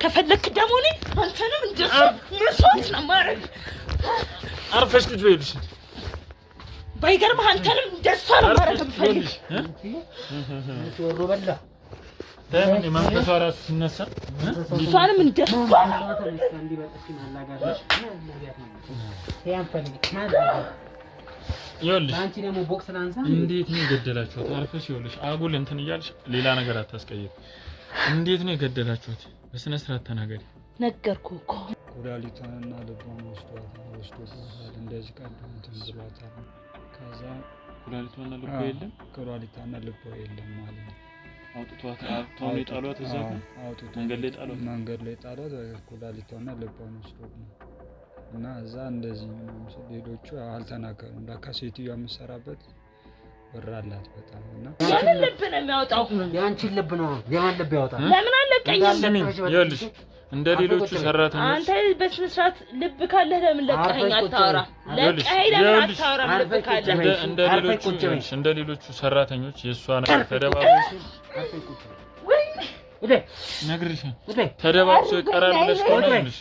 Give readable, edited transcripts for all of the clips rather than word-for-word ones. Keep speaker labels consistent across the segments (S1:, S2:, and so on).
S1: ከፈለክ ደግሞ እኔ አንተንም እንደሱ መስዋዕት ነው ማረግ
S2: አርፈሽ ቁጭ በይልሽ
S1: ባይገርምህ አንተንም እንደሱ ነው ማረግ ፈልግ
S3: ወሮ በላ
S2: ለምን መንፈሷ ራሱ ሲነሳ
S1: እሷንም እንደሱ
S3: እንዲበጥሽ ማላጋሽ ያንፈልግ
S2: ይኸውልሽ
S3: አንቺ ደግሞ ቦክስ ላንሳ
S2: እንዴት ነው የገደላችሁት? አርፈሽ ይኸውልሽ አጉል እንትን እያልሽ ሌላ ነገር አታስቀይም። እንዴት ነው የገደላችሁት? በስነ ስርዓት ተናገሪ።
S1: ነገርኩህ እኮ
S4: ኩላሊቷንና ልቧን ወስዶታል። እንደዚህ ቀደም እንትን ብሏታል። ከዛ
S2: ኩላሊቷና ልቧ የለም
S4: ኩላሊቷና ልቧ የለም ማለት ነው።
S2: አውጥቷት አውጥቷት የጣሏት እዛ
S4: አውጥቷት
S2: መንገድ ላይ
S4: ጣሏት። ኩላሊቷና ልቧን ወስዶት ነው እና እዛ እንደዚህ ነው። ሌሎቹ አልተናገሩም። ለካ ሴትዮዋ የምትሰራበት ብር አላት በጣም እና
S1: ያንን ልብ ነው የሚያወጣው።
S3: ያንቺን ልብ ነው የማን ልብ ያወጣል?
S1: ለምን አለቀኝም?
S2: ይኸውልሽ እንደ ሌሎቹ ሰራተኞች
S1: አንተ በስነ ስርዓት ልብ ካለ ለምን ለቀኸኝ አታወራም? ለቀኸኝ ለምን አታወራም? ልብ ካለ
S2: እንደ ሌሎቹ ሰራተኞች የእሷ ነገር ተደባብሶ ነግርሽ ተደባብሶ ይቀራል ብለሽ ከሆነልሽ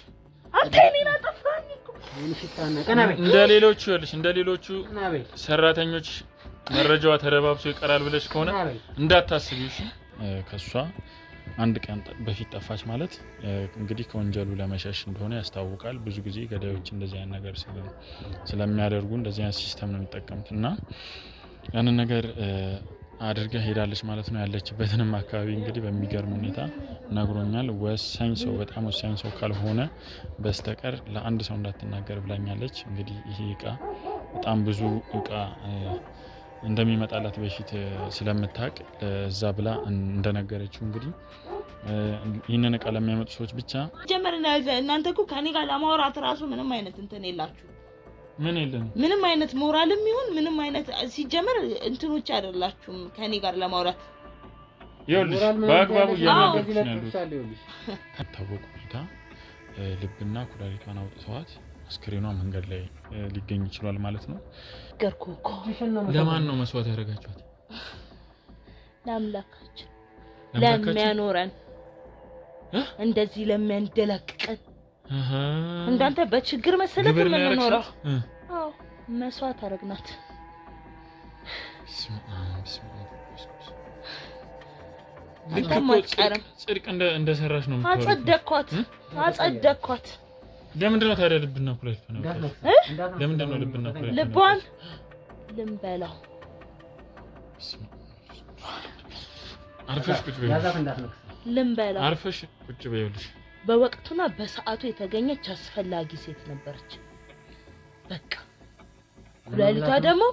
S1: አንተ እኔን አጠፋኝ እኮ
S2: እንደ ሌሎቹ ሰራተኞች መረጃዋ ተደባብሶ ይቀራል ብለሽ ከሆነ እንዳታስቢ እሺ። ከሷ አንድ ቀን በፊት ጠፋች ማለት እንግዲህ ከወንጀሉ ለመሸሽ እንደሆነ ያስታውቃል። ብዙ ጊዜ ገዳዮች እንደዚህ አይነት ነገር ስለሚያደርጉ እንደዚህ አይነት ሲስተም ነው የሚጠቀሙት እና ያንን ነገር አድርጋ ሄዳለች ማለት ነው። ያለችበትንም አካባቢ እንግዲህ በሚገርም ሁኔታ ነግሮኛል። ወሳኝ ሰው በጣም ወሳኝ ሰው ካልሆነ በስተቀር ለአንድ ሰው እንዳትናገር ብላኛለች። እንግዲህ ይሄ እቃ በጣም ብዙ እቃ እንደሚመጣላት በፊት ስለምታውቅ እዛ ብላ እንደነገረችው እንግዲህ ይህንን እቃ ለሚያመጡ ሰዎች ብቻ
S1: ጀመርና እናንተ እኮ ከኔ ጋር ለማውራት ራሱ ምንም አይነት እንትን የላችሁ።
S2: ምን የለም
S1: ምንም አይነት ሞራልም ይሁን ምንም አይነት ሲጀመር እንትኖች አይደላችሁም ከኔ ጋር ለማውራት።
S2: ይኸውልሽ በአግባቡ እያናገርኩሽ ነው ያሉት። ታወቁ ሁኔታ ልብና ኩላሊቷን አውጥተዋት አስክሬኗ መንገድ ላይ ሊገኝ ይችላል ማለት ነው።
S1: ገርኩ እኮ
S2: ለማን ነው መስዋዕት ያደረጋችሁት?
S1: ለአምላካችን ለሚያኖረን እንደዚህ ለሚያንደላቅቀን እንዳንተ በችግር መሰለህ የምንኖረው። አዎ መስዋዕት አደረግናት።
S2: ጽድቅ እንደሰራሽ ነው
S1: የምትወሪው። አጸደቅኳት።
S2: ለምንድን ነው ታዲያ ልብና ኩላሊት ነው? ለምንድን ነው ልብና ኩላሊት?
S1: ልቧን ልንበላው።
S2: አርፈሽ ቁጭ በይ።
S1: ልንበላው።
S2: አርፈሽ ቁጭ በይልሽ።
S1: በወቅቱና በሰዓቱ የተገኘች አስፈላጊ ሴት ነበረች። በቃ ኩላሊቷ ደግሞ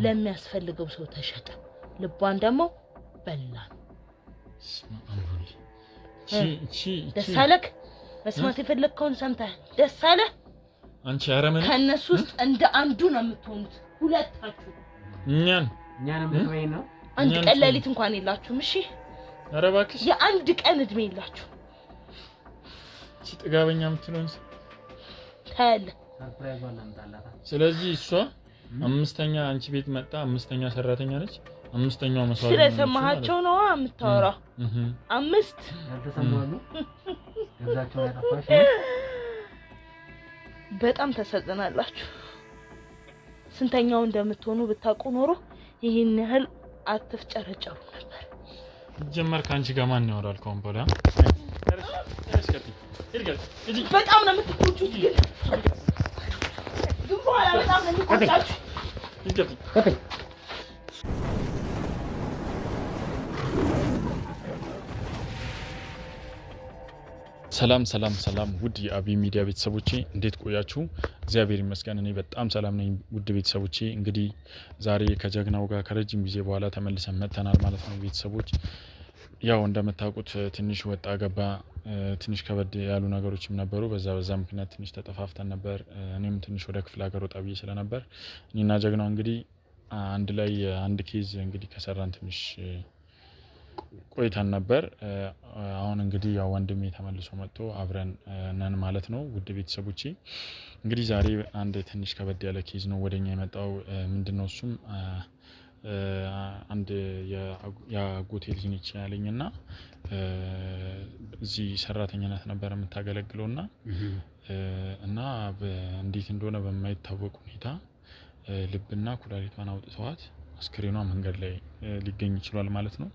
S1: ለሚያስፈልገው ሰው ተሸጠ። ልቧን ደግሞ በላን። ደስ አለክ? መስማት የፈለግከውን ሰምተህ ደስ አለ?
S2: አንቺ አረመኔ
S1: ከነሱ ውስጥ እንደ አንዱ ነው የምትሆኑት ሁለታችሁ።
S2: እኛን
S3: ነው
S1: አንድ ቀን ሌሊት እንኳን የላችሁም። እሺ
S2: ኧረ እባክሽ
S1: የአንድ ቀን እድሜ የላችሁ።
S2: እቺ ጥጋበኛ የምትለውን
S1: ታያለህ።
S3: ሰርፕራይዝ ወላምጣላታ።
S2: ስለዚህ እሷ አምስተኛ አንቺ ቤት መጣ አምስተኛ ሰራተኛ ነች። አምስተኛው መስዋዕት
S1: ስለሰማሃቸው ነው የምታወራው። አምስት
S3: ያልተሰማሉ እዛቸው ያጠፋሽ
S1: በጣም ተሰጥናላችሁ። ስንተኛው እንደምትሆኑ ብታውቁ ኖሮ ይሄን ያህል አትፍጨረጨሩ ነበር።
S2: ጀመር ካንቺ ጋር ማን ያወራል? ኮምፖላ
S1: በጣም ነው የምትቆጩት። ግን በኋላ በጣም ነው የምትቆጫችሁ።
S2: ሰላም ውድ የአቢ ሚዲያ ቤተሰቦቼ እንዴት ቆያችሁ? እግዚአብሔር ይመስገን እኔ በጣም ሰላም ነኝ። ውድ ቤተሰቦቼ እንግዲህ ዛሬ ከጀግናው ጋር ከረጅም ጊዜ በኋላ ተመልሰን መጥተናል ማለት ነው። ቤተሰቦች ያው እንደምታውቁት ትንሽ ወጣ ገባ ትንሽ ከበድ ያሉ ነገሮችም ነበሩ። በዛ ምክንያት ትንሽ ተጠፋፍተን ነበር። እኔም ትንሽ ወደ ክፍለ ሀገር ወጣ ብዬ ስለነበር እኔና ጀግናው እንግዲህ አንድ ላይ አንድ ኬዝ እንግዲህ ከሰራን ትንሽ ቆይተን ነበር። አሁን እንግዲህ ያው ወንድሜ ተመልሶ መጥቶ አብረን ነን ማለት ነው። ውድ ቤተሰቦቼ እንግዲህ ዛሬ አንድ ትንሽ ከበድ ያለ ኬዝ ነው ወደኛ የመጣው። ምንድነው እሱም አንድ የአጎቴ ልጅ ነች ያለኝና እዚህ ሰራተኛነት ነበር የምታገለግለውና እና እንዴት እንደሆነ በማይታወቅ ሁኔታ ልብና ኩላሊቷን አውጥተዋት አስክሬኗ መንገድ ላይ ሊገኝ ይችላል ማለት ነው።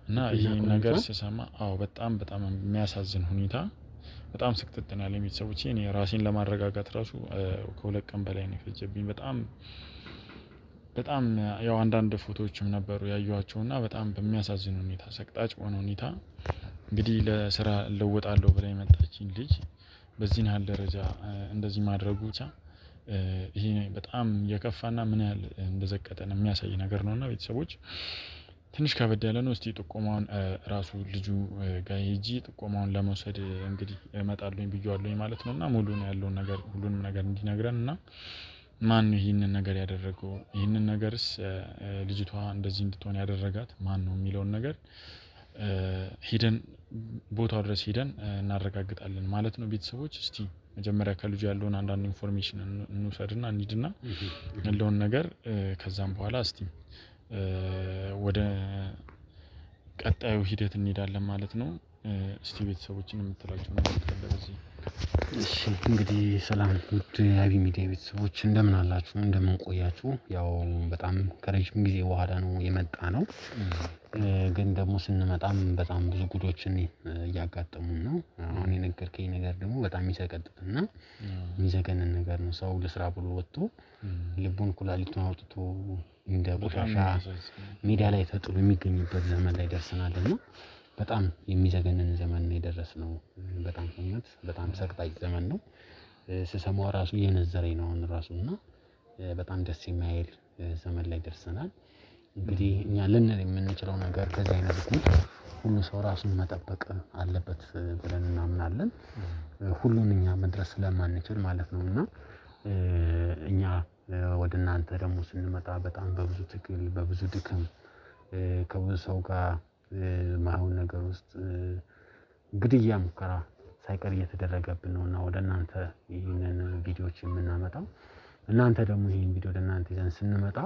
S2: እና ይሄን ነገር ስሰማ በጣም የሚያሳዝን ሁኔታ በጣም ስክትተና ለቤተሰቦቼ እኔ ራሴን ለማረጋጋት ራሱ ከሁለት ቀን በላይ ነው የፈጀብኝ። በጣም ያው አንዳንድ ፎቶዎችም ነበሩ ያዩዋቸውና በጣም በሚያሳዝን ሁኔታ ሰቅጣጭ በሆነ ሁኔታ እንግዲህ ለስራ ለወጣለሁ ብላ የመጣችኝ ልጅ በዚህ ያህል ደረጃ እንደዚህ ማድረጉ ብቻ ይሄ በጣም የከፋና ምን ያህል እንደዘቀጠን የሚያሳይ ነገር ነውና ቤተሰቦች ትንሽ ከበድ ያለ ነው። እስቲ ጥቆማውን ራሱ ልጁ ጋር ሄጂ ጥቆማውን ለመውሰድ እንግዲህ እመጣለሁኝ ብዬዋለሁኝ ማለት ነውና ሙሉ ነው ያለውን ነገር ሁሉንም ነገር እንዲነግረንና ማን ነው ይሄንን ነገር ያደረገው ይሄንን ነገርስ ልጅቷ እንደዚህ እንድትሆን ያደረጋት ማን ነው የሚለውን ነገር ሄደን ቦታው ድረስ ሄደን እናረጋግጣለን ማለት ነው። ቤተሰቦች እስቲ መጀመሪያ ከልጁ ያለውን አንዳንድ ኢንፎርሜሽን እንውሰድና እንሂድና ያለውን ነገር ከዛም በኋላ እስቲ ወደ ቀጣዩ ሂደት እንሄዳለን ማለት ነው። እስቲ ቤተሰቦችን የምትላቸው ነገር ካለ በዚህ
S3: እሺ እንግዲህ ሰላም ውድ የአቢ ሚዲያ ቤተሰቦች እንደምን አላችሁ እንደምን ቆያችሁ? ያው በጣም ከረጅም ጊዜ በኋላ ነው የመጣ ነው። ግን ደግሞ ስንመጣም በጣም ብዙ ጉዶችን እያጋጠሙን ነው። አሁን የነገርከኝ ነገር ደግሞ በጣም የሚሰቀጥጥና የሚዘገንን ነገር ነው። ሰው ለስራ ብሎ ወጥቶ ልቡን ኩላሊቱን አውጥቶ እንደ ቆሻሻ ሜዳ ላይ ተጥሎ የሚገኝበት ዘመን ላይ ደርሰናልና በጣም የሚዘገንን ዘመን ነው የደረስነው። በጣም እውነት በጣም ሰቅጣጭ ዘመን ነው። ስሰማው ራሱ የነዘረኝ ነው አሁን ራሱና በጣም ደስ የማይል ዘመን ላይ ደርሰናል። እንግዲህ እኛ ልንል የምንችለው ነገር ከዚህ አይነት ጉድ ሁሉ ሰው ራሱን መጠበቅ አለበት ብለን እናምናለን። ሁሉን እኛ መድረስ ስለማንችል ማለት ነውና እኛ ወደ እናንተ ደግሞ ስንመጣ በጣም በብዙ ትግል በብዙ ድክም ከብዙ ሰው ጋር ማይሆን ነገር ውስጥ ግድያ ሙከራ ሳይቀር እየተደረገብን ነውና ወደ እናንተ ይሄንን ቪዲዮዎች የምናመጣው እናንተ ደግሞ ይሄን ቪዲዮ ወደ እናንተ ይዘን ስንመጣ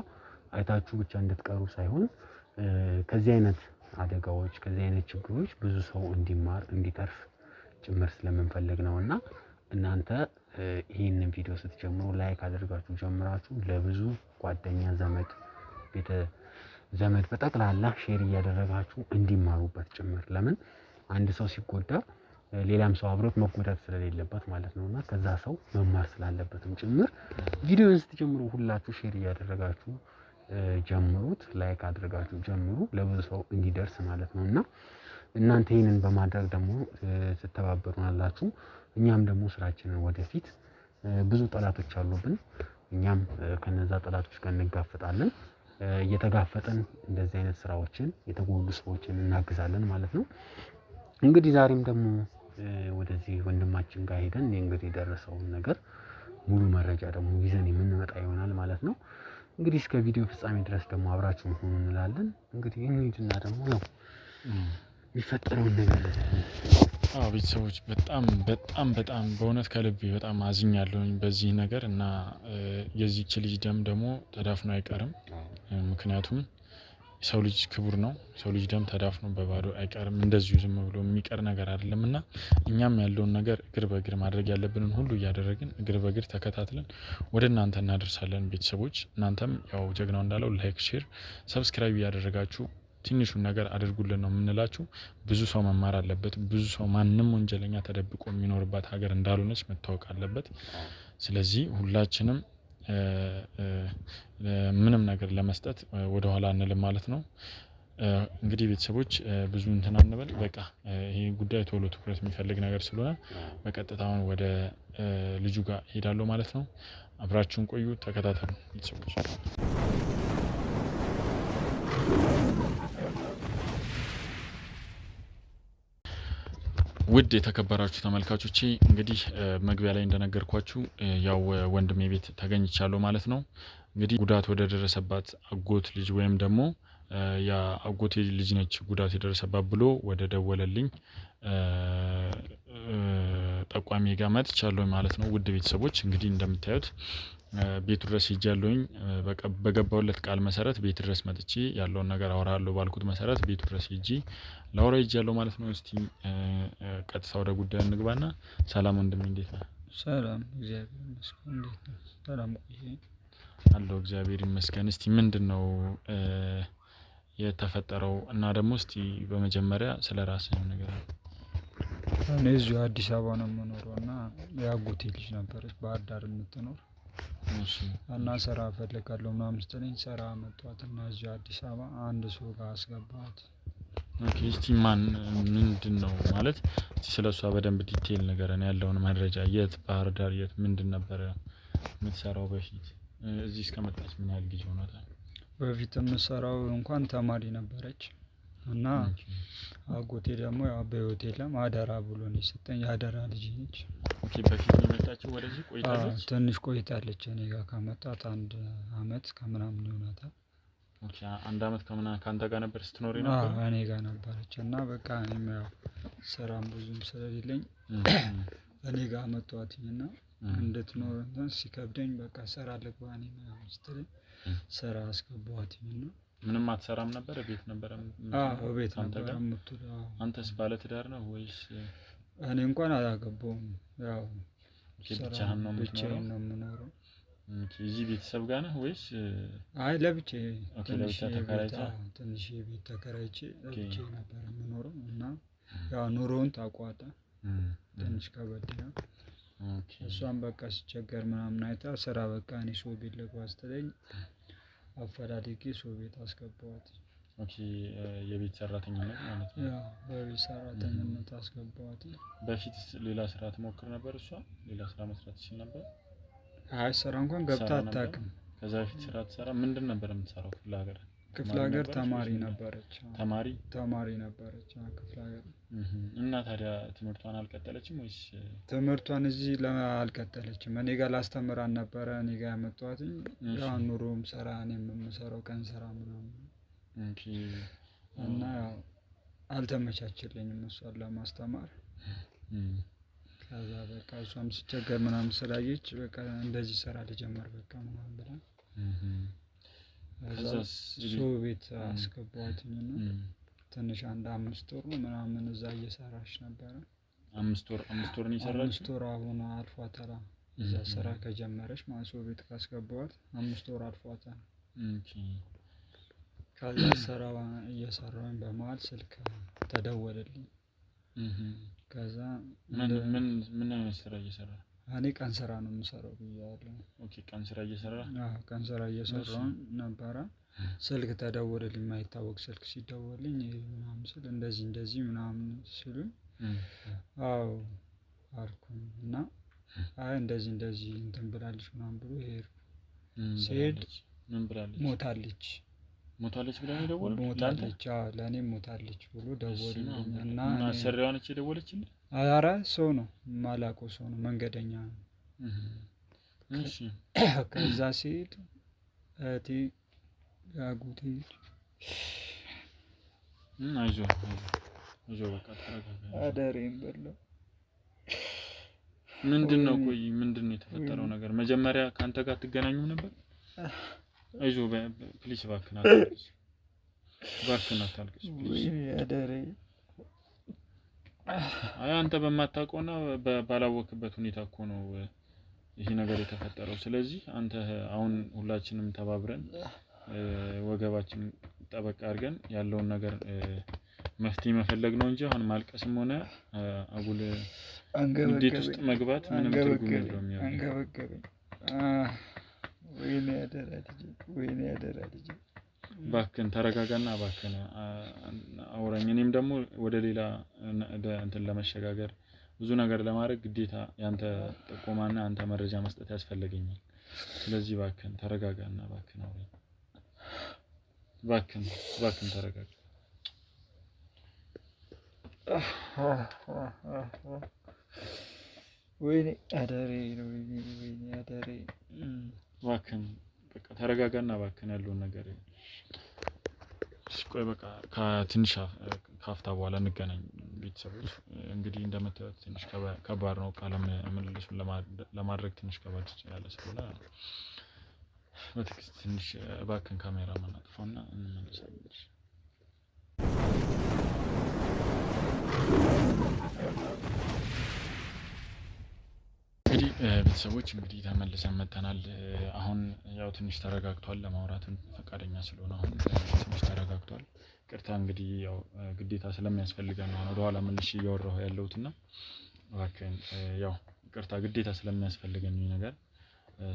S3: አይታችሁ ብቻ እንድትቀሩ ሳይሆን ከዚህ አይነት አደጋዎች ከዚህ አይነት ችግሮች ብዙ ሰው እንዲማር እንዲተርፍ ጭምር ስለምንፈልግ ነውና እናንተ ይሄንን ቪዲዮ ስትጀምሩ ላይክ አድርጋችሁ ጀምራችሁ ለብዙ ጓደኛ ዘመድ በጠቅላላ ሼር እያደረጋችሁ እንዲማሩበት ጭምር ለምን አንድ ሰው ሲጎዳ ሌላም ሰው አብሮት መጎዳት ስለሌለበት ማለት ነውና ከዛ ሰው መማር ስላለበትም ጭምር ቪዲዮውን ስትጀምሩ ሁላችሁ ሼር እያደረጋችሁ ጀምሩት ላይክ አድርጋችሁ ጀምሩ ለብዙ ሰው እንዲደርስ ማለት ነውና እናንተ ይሄንን በማድረግ ደግሞ ስትተባበሩናላችሁ እኛም ደግሞ ስራችንን ወደፊት ብዙ ጠላቶች አሉብን እኛም ከነዛ ጠላቶች ጋር እንጋፈጣለን እየተጋፈጠን እንደዚህ አይነት ስራዎችን የተጎዱ ሰዎችን እናግዛለን ማለት ነው። እንግዲህ ዛሬም ደግሞ ወደዚህ ወንድማችን ጋር ሄደን እንግዲህ ደረሰውን ነገር ሙሉ መረጃ ደግሞ ይዘን የምንመጣ ይሆናል ማለት ነው። እንግዲህ እስከ ቪዲዮ ፍጻሜ ድረስ ደግሞ አብራችሁን ሆኑ እንላለን። እንግዲህ እንሂድና ደግሞ ያው የሚፈጠረውን ነገር
S2: ቤተሰቦች በጣም በእውነት ከልቤ በጣም አዝኛለሁኝ በዚህ ነገር እና የዚህች ልጅ ደም ደግሞ ተዳፍኖ አይቀርም። ምክንያቱም ሰው ልጅ ክቡር ነው። ሰው ልጅ ደም ተዳፍኖ በባዶ አይቀርም። እንደዚሁ ዝም ብሎ የሚቀር ነገር አይደለምና እኛም ያለውን ነገር እግር በእግር ማድረግ ያለብንን ሁሉ እያደረግን እግር በእግር ተከታትለን ወደ እናንተ እናደርሳለን። ቤተሰቦች እናንተም ያው ጀግናው እንዳለው ላይክ፣ ሼር፣ ሰብስክራይብ እያደረጋችሁ ትንሹን ነገር አድርጉልን ነው የምንላችሁ። ብዙ ሰው መማር አለበት። ብዙ ሰው ማንም ወንጀለኛ ተደብቆ የሚኖርባት ሀገር እንዳልሆነች መታወቅ አለበት። ስለዚህ ሁላችንም ምንም ነገር ለመስጠት ወደ ኋላ አንልም ማለት ነው። እንግዲህ ቤተሰቦች ብዙ እንትን አንበል። በቃ ይሄ ጉዳይ ቶሎ ትኩረት የሚፈልግ ነገር ስለሆነ በቀጥታውን ወደ ልጁ ጋር ሄዳለሁ ማለት ነው። አብራችሁን ቆዩ፣ ተከታተሉ ቤተሰቦች። ውድ የተከበራችሁ ተመልካቾቼ እንግዲህ መግቢያ ላይ እንደነገርኳችሁ ያው ወንድሜ ቤት ተገኝቻለሁ ማለት ነው። እንግዲህ ጉዳት ወደ ደረሰባት አጎት ልጅ ወይም ደግሞ ያ አጎቴ ልጅ ነች ጉዳት የደረሰባት ብሎ ወደ ደወለልኝ ጠቋሚ ጋር መጥቻለሁ ማለት ነው። ውድ ቤተሰቦች እንግዲህ እንደምታዩት ቤቱ ድረስ ሄጃለሁኝ። በገባውለት ቃል መሰረት ቤት ድረስ መጥቼ ያለውን ነገር አወራለሁ ባልኩት መሰረት ቤቱ ድረስ ሄጄ ላወራ ሄጃለሁ ማለት ነው። እስቲ ቀጥታ ወደ ጉዳዩ እንግባና ሰላም ወንድሜ እንዴት ነህ?
S4: ሰላም እግዚአብሔር ይመስገን። እንዴት ነህ? ሰላም ቆይ
S2: አለሁ እግዚአብሔር ይመስገን። እስቲ ምንድነው የተፈጠረው እና ደግሞ እስቲ በመጀመሪያ ስለራስህ ነገር አለ።
S4: እኔ እዚሁ አዲስ አበባ ነው የምኖረው እና የአጎቴ ልጅ ነበረች ባህር ዳር የምትኖር እና ስራ እፈልጋለሁ ምናምን ስትለኝ ስራ መጣኋት እና እዚሁ አዲስ አበባ አንድ ሰው ጋር አስገባኋት።
S2: ኦኬ እስቲ ማን ምንድነው ማለት እስቲ ስለሷ በደንብ ዲቴል ንገረን ያለውን መረጃ። የት ባህር ዳር የት ምንድን ነበረ የምትሰራው በፊት? እዚህ እስከመጣች ምን ያህል ጊዜ ሆኗታል?
S4: በፊት የምትሰራው እንኳን ተማሪ ነበረች እና አጎቴ ደግሞ ያው በህይወት የለም አደራ ብሎ ነው የሰጠኝ። የአደራ ልጅ ነች።
S2: ኦኬ በፊት ነው የመጣችው ወደዚህ ቆይታለች?
S4: ትንሽ ቆይታለች። እኔ ጋር ከመጣች 1 አመት ከምናምን ይሆናታል።
S2: ኦኬ 1 አመት ከምናምን ካንተ ጋር ነበር ስትኖር ነበር?
S4: እኔ ጋር ነበረች እና በቃ እኔም ያው ስራም ብዙም ስለሌለኝ እኔ ጋር መጣኋትኝና እንድትኖር ሲከብደኝ በቃ ስራ ልግባ እኔ ምናምን ስትለኝ ስራ አስገባኋትኝና
S2: ምንም አትሰራም ነበር? ቤት ነበር?
S4: ቤት ነበር የምትውለው።
S2: አንተስ ባለ ትዳር ነው ወይስ?
S4: እኔ እንኳን አላገባሁም። ያው
S2: ብቻህን ነው
S4: የምኖረው?
S2: እዚህ ቤተሰብ ጋር ነህ ወይስ?
S4: አይ ለብቻዬ
S2: ትንሽ
S4: ቤት ተከራይቼ ለብቻዬ ነበር የምኖረው እና ያው ኑሮውን ታውቀዋለህ ትንሽ ከበድ ይላል። እሷም በቃ ሲቸገር ምናምን አይታ ስራ በቃ እኔ ሰው ቤት ልግባ ስትለኝ አፈላልጌ ሰው ቤት አስገባኋት።
S2: ኦኬ የቤት ሰራተኝነት ማለት ነው?
S4: ያው በቤት ሰራተኝነት አስገባኋት።
S2: በፊት ሌላ ስራ ትሞክር ነበር እሷ? ሌላ ስራ መስራት ትችል ነበር?
S4: አይ ስራ እንኳን ገብታ አታውቅም።
S2: ከዛ በፊት ስራ ትሰራ ምንድን ነበር የምትሰራው? ክፍለ ሀገር
S4: ተማሪ ነበረች።
S2: ተማሪ
S4: ነበረች ክፍለ ሀገር።
S2: እና ታዲያ ትምህርቷን አልቀጠለችም ወይስ?
S4: ትምህርቷን እዚህ አልቀጠለችም። እኔ ጋር ላስተምራን ነበረ እኔ ጋር ያመጣኋት። ያው ኑሮም ስራ እኔም የምሰራው ቀን ስራ ምናምን እና ያው አልተመቻችልኝም እሷን ለማስተማር። ከዛ በቃ እሷም ሲቸገር ምናምን ስላየች በቃ እንደዚህ ስራ ልጀምር በቃ ምናምን ብላ ሰው ቤት አስገባኋትኝና ትንሽ 5 ወር ነው ምናምን እዛ እየሰራች ነበረ።
S2: 5 ወር ነው የሰራችው?
S4: 5 ወር አሁን አልፏታል። እዛ ስራ ከጀመረች ማለት ሰው ቤት ካስገባኋት 5 ወር አልፏታል። ከዛ ስራዋ እየሰራሁኝ በመሀል ስልክ ተደወለልኝ። ከዛ
S2: ምን አይነት ስራ እየሰራ?
S4: እኔ ቀን ስራ ነው የምሰራው ብያለሁ።
S2: ኦኬ ቀን ስራ እየሰራ?
S4: ቀን ስራ እየሰራሁ ነበረ። ስልክ ተደወለልኝ። የማይታወቅ ስልክ ሲደወልልኝ ምናምን ስል እንደዚህ ምናምን ሲሉኝ አዎ አልኩኝ እና አይ እንደዚህ እንትን ብላለች ምናምን ብሎ ሄድኩ። ሲሄድ
S2: ምን ብላለች?
S4: ሞታለች
S2: ብላ ነው የደወሉት?
S4: ሞታለች ለእኔ ሞታለች ብሎ ደወሉልኝ እና
S2: አሰሪዋ ነች የደወለችልኝ?
S4: ኧረ ሰው ነው የማላውቀው ሰው ነው መንገደኛ ነው።
S2: እሺ
S4: ከዛ ሲሄድ እህቴ ያጎቴ
S2: አይዞህ በቃ ተረጋጋ።
S4: አደሬን በለው።
S2: ምንድነው የተፈጠረው ነገር? መጀመሪያ ካንተ ጋር ትገናኙ ነበር? አይዞህ ፕሊስ እባክህን አታልቅስ ፕሊስ።
S4: አደሬ
S2: አይ አንተ በማታውቀውና ባላወቅበት ሁኔታ እኮ ነው ይሄ ነገር የተፈጠረው። ስለዚህ አንተ አሁን ሁላችንም ተባብረን ወገባችን ጠበቅ አድርገን ያለውን ነገር መፍትሄ መፈለግ ነው እንጂ አሁን ማልቀስም ሆነ አጉል እንዴት ውስጥ መግባት ምንም ትርጉም የለውም።
S4: አንገበገበኝ። ወይኔ አደራ ልጅ
S2: እባክህን ተረጋጋና እባክህን አውራኝ። እኔም ደግሞ ወደ ሌላ እንትን ለመሸጋገር ብዙ ነገር ለማድረግ ግዴታ ያንተ ጥቆማና አንተ መረጃ መስጠት ያስፈልገኛል። ስለዚህ እባክህን ተረጋጋና እባክህን አውራኝ። እባክህን ተረጋጋ።
S4: ወይኔ አደሬ
S2: እባክህን በቃ ተረጋጋና እባክህን ያለውን ነገር ቆይ በቃ ካፍታ በኋላ እንገናኝ። ቤተሰቦች እንግዲህ እንደምታዩት ትንሽ ከባድ ነው። ቃለ ምልልሱን ለማድረግ ትንሽ ከባድ ያለ ስለሆነ በትዕግስት ትንሽ እባክህን ካሜራ ማናጥፋውና እንመለሳለን። እንግዲህ ቤተሰቦች እንግዲህ ተመልሰን መጥተናል። አሁን ያው ትንሽ ተረጋግቷል። ለማውራትም ፈቃደኛ ስለሆነ አሁን ትንሽ ተረጋግቷል። ቅርታ እንግዲህ ያው ግዴታ ስለሚያስፈልገን ነው ወደኋላ መልሼ እያወራሁ ያለሁትና እባክህን ያው ቅርታ ግዴታ ስለሚያስፈልገን ነገር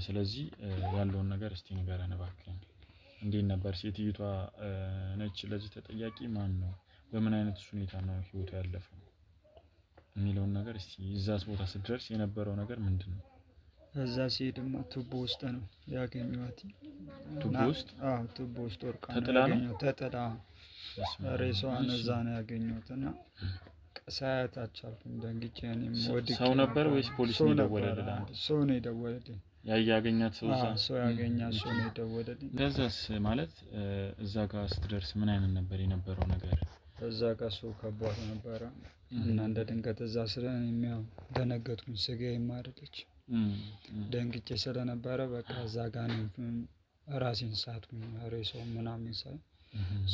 S2: ስለዚህ ያለውን ነገር እስቲ ንገረን እባክህን። እንዴት ነበር? ሴትዮዋ ነች ለዚህ ተጠያቂ? ማን ነው? በምን አይነት ሁኔታ ነው ህይወቷ ያለፈው የሚለውን ነገር እስቲ እዛስ ቦታ ስትደርስ የነበረው ነገር ምንድነው?
S4: እዛ ሲሄድማ ቱቦ ውስጥ ነው ያገኘኋት።
S2: ቱቦ ውስጥ?
S4: አዎ ቱቦ ውስጥ ወርቃ
S2: ተጥላ ነው
S4: ያገኘኋት። ተጥላ ሬሳዋን እዛ ነው ያገኘሁትና ሳያት አልቻልኩም። ደንግጬ እኔም ወድቄ።
S2: ሰው ነበር ወይስ ፖሊስ ነው የደወለልህ?
S4: ሰው ነው የደወለልኝ።
S2: ያገኛት ሰው እዛ?
S4: ሰው ያገኛት ሰው ነው የደወለልኝ።
S2: ከዛስ ማለት እዛ ጋር ስትደርስ ምን አይነት ነበር የነበረው ነገር?
S4: እዛ ጋር ሰው ከባድ ነበረ እና እንደ ድንገት እዛ ስለሚያው ደነገጥኩኝ። ስጋዬም አይደለች ደንግጬ ስለነበረ በቃ እዛ ጋር ነው ራሴን ሳትኩኝ። ሬሳው ምናምን ሳይ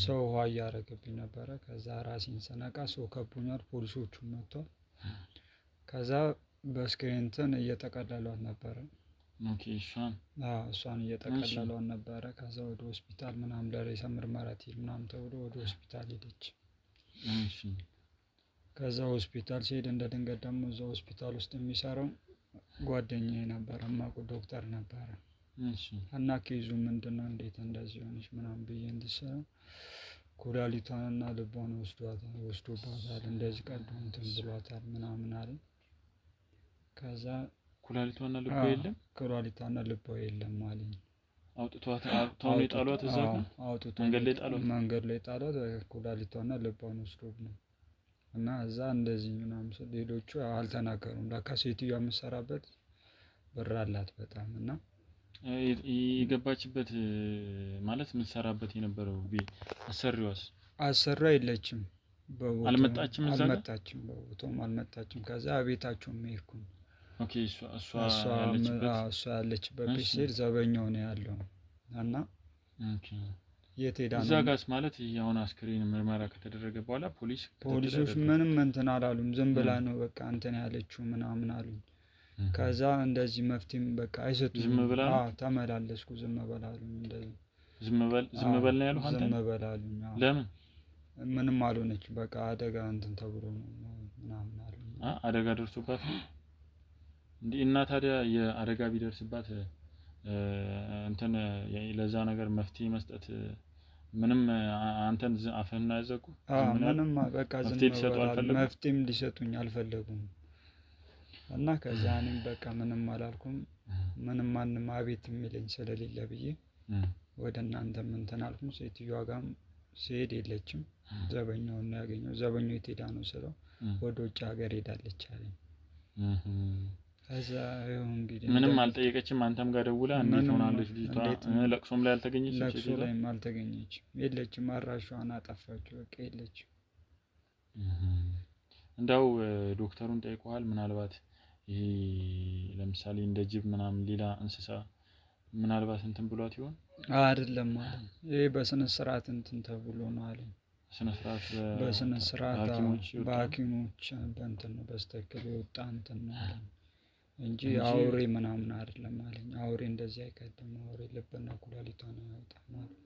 S4: ሰው ውሃ እያደረገብኝ ነበረ። ከዛ ራሴን ስነቃ ሰው ከቦኛል። ፖሊሶቹም መጥቷል። ከዛ በስክሪንትን እየጠቀለሏት ነበረ።
S2: ኦኬ
S4: እሷን እየጠቀለሏት ነበረ። ከዛ ወደ ሆስፒታል ምናምን ለሬሳ ምርመራ ትሄድ ምናምን ተብሎ ወደ ሆስፒታል ሄደች። ከዛ ሆስፒታል ሲሄድ እንደ ድንገት ደግሞ እዛ ሆስፒታል ውስጥ የሚሰራው ጓደኛዬ ነበረ፣ የማውቀው ዶክተር ነበረ። እና ኬዙ ምንድነው እንዴት እንደዚህ ሆነች ምናምን ብዬ እንድሰራ ኩላሊቷንና ልቧን ወስዶባታል፣ እንደዚህ ቀዶ እንትን ብሏታል ምናምን አለ። ከዛ
S2: ኩላሊቷና ልቧ የለም?
S4: ኩላሊቷና ልቧ የለም አለኝ።
S2: አውጥቷት የጣሏት እዛ ጋር
S4: አውጥቶ መንገድ ላይ ጣሏት። ኩላሊቷና ልቧን ወስዶብኝ እና እዛ እንደዚህ ምናምን ስል ሌሎቹ አልተናገሩም። ለካ ሴትዮዋ የምትሰራበት ብር አላት በጣም። እና
S2: የገባችበት ማለት የምትሰራበት የነበረው አሰሪዋ
S4: የለችም።
S2: አልመጣችም፣ እዛ
S4: አልመጣችም፣ በቦታውም አልመጣችም። ከዛ ቤታቸው ሄድኩኝ።
S2: ኦኬ እሷ
S4: ያለችበት ቤት ስሄድ ዘበኛው ነው ያለው እና የት ሄዳ ነው?
S2: እዛ ጋርስ ማለት አሁን አስክሬን ምርመራ ከተደረገ በኋላ
S4: ፖሊሶች ምንም እንትን አላሉም። ዝም ብላ ነው በቃ እንትን ያለችው ምናምን አሉኝ። ከዛ እንደዚህ መፍትሄም በቃ አይሰጡም።
S2: ዝም ብላ
S4: ተመላለስኩ። ዝም በል አሉኝ። እንደዚህ
S2: ዝም በል ነው ያሉት? አንተ
S4: ዝም በል አሉኝ።
S2: ለምን?
S4: ምንም አልሆነች በቃ አደጋ እንትን ተብሎ ነው ምናምን አሉኝ።
S2: አደጋ ደርሶባት ነው እንዴ? እና ታዲያ የአደጋ ቢደርስባት እንትን ለዛ ነገር መፍትሄ መስጠት ምንም አንተን አፈና ያዘጉ?
S4: ምንም በቃ ዝም ብለው መፍትሄም ሊሰጡኝ አልፈለጉም። እና ከዛ እኔም በቃ ምንም አላልኩም። ምንም ማንም አቤት የሚለኝ ስለሌለ ብዬ ወደ እናንተም እንትን አልኩም። ሴትዮዋ ጋርም ስሄድ የለችም። ዘበኛውን ነው ያገኘው። ዘበኛው የት ሄዳ ነው ስለው ወደ ውጭ ሀገር ሄዳለች አለኝ። ከዛ እንግዲህ
S2: ምንም አልጠየቀችም? አንተም ጋር ደውላ እንዴት ሆናለች ልጅቷ? ለቅሶም ላይ አልተገኘችም?
S4: ለቅሶ ላይም አልተገኘችም። የለችም። አድራሻዋን አጠፋችው። በቃ የለችም።
S2: እንዳው ዶክተሩን ጠይቀዋል? ምናልባት ይሄ ለምሳሌ እንደ ጅብ ምናምን ሌላ እንስሳ ምናልባት እንትን ብሏት ይሆን?
S4: አይደለም አለኝ። ይሄ በስነ ስርዓት እንትን ተብሎ ነው አለኝ። በስነ ስርዓት በሐኪሞች በእንትን ነው በስተክል የወጣ እንትን ነው አለኝ እንጂ አውሬ ምናምን አይደለም አለኝ። አውሬ እንደዚህ አይቀድም። አውሬ ልብና ኩላሊቷን ያወጣል ማለት።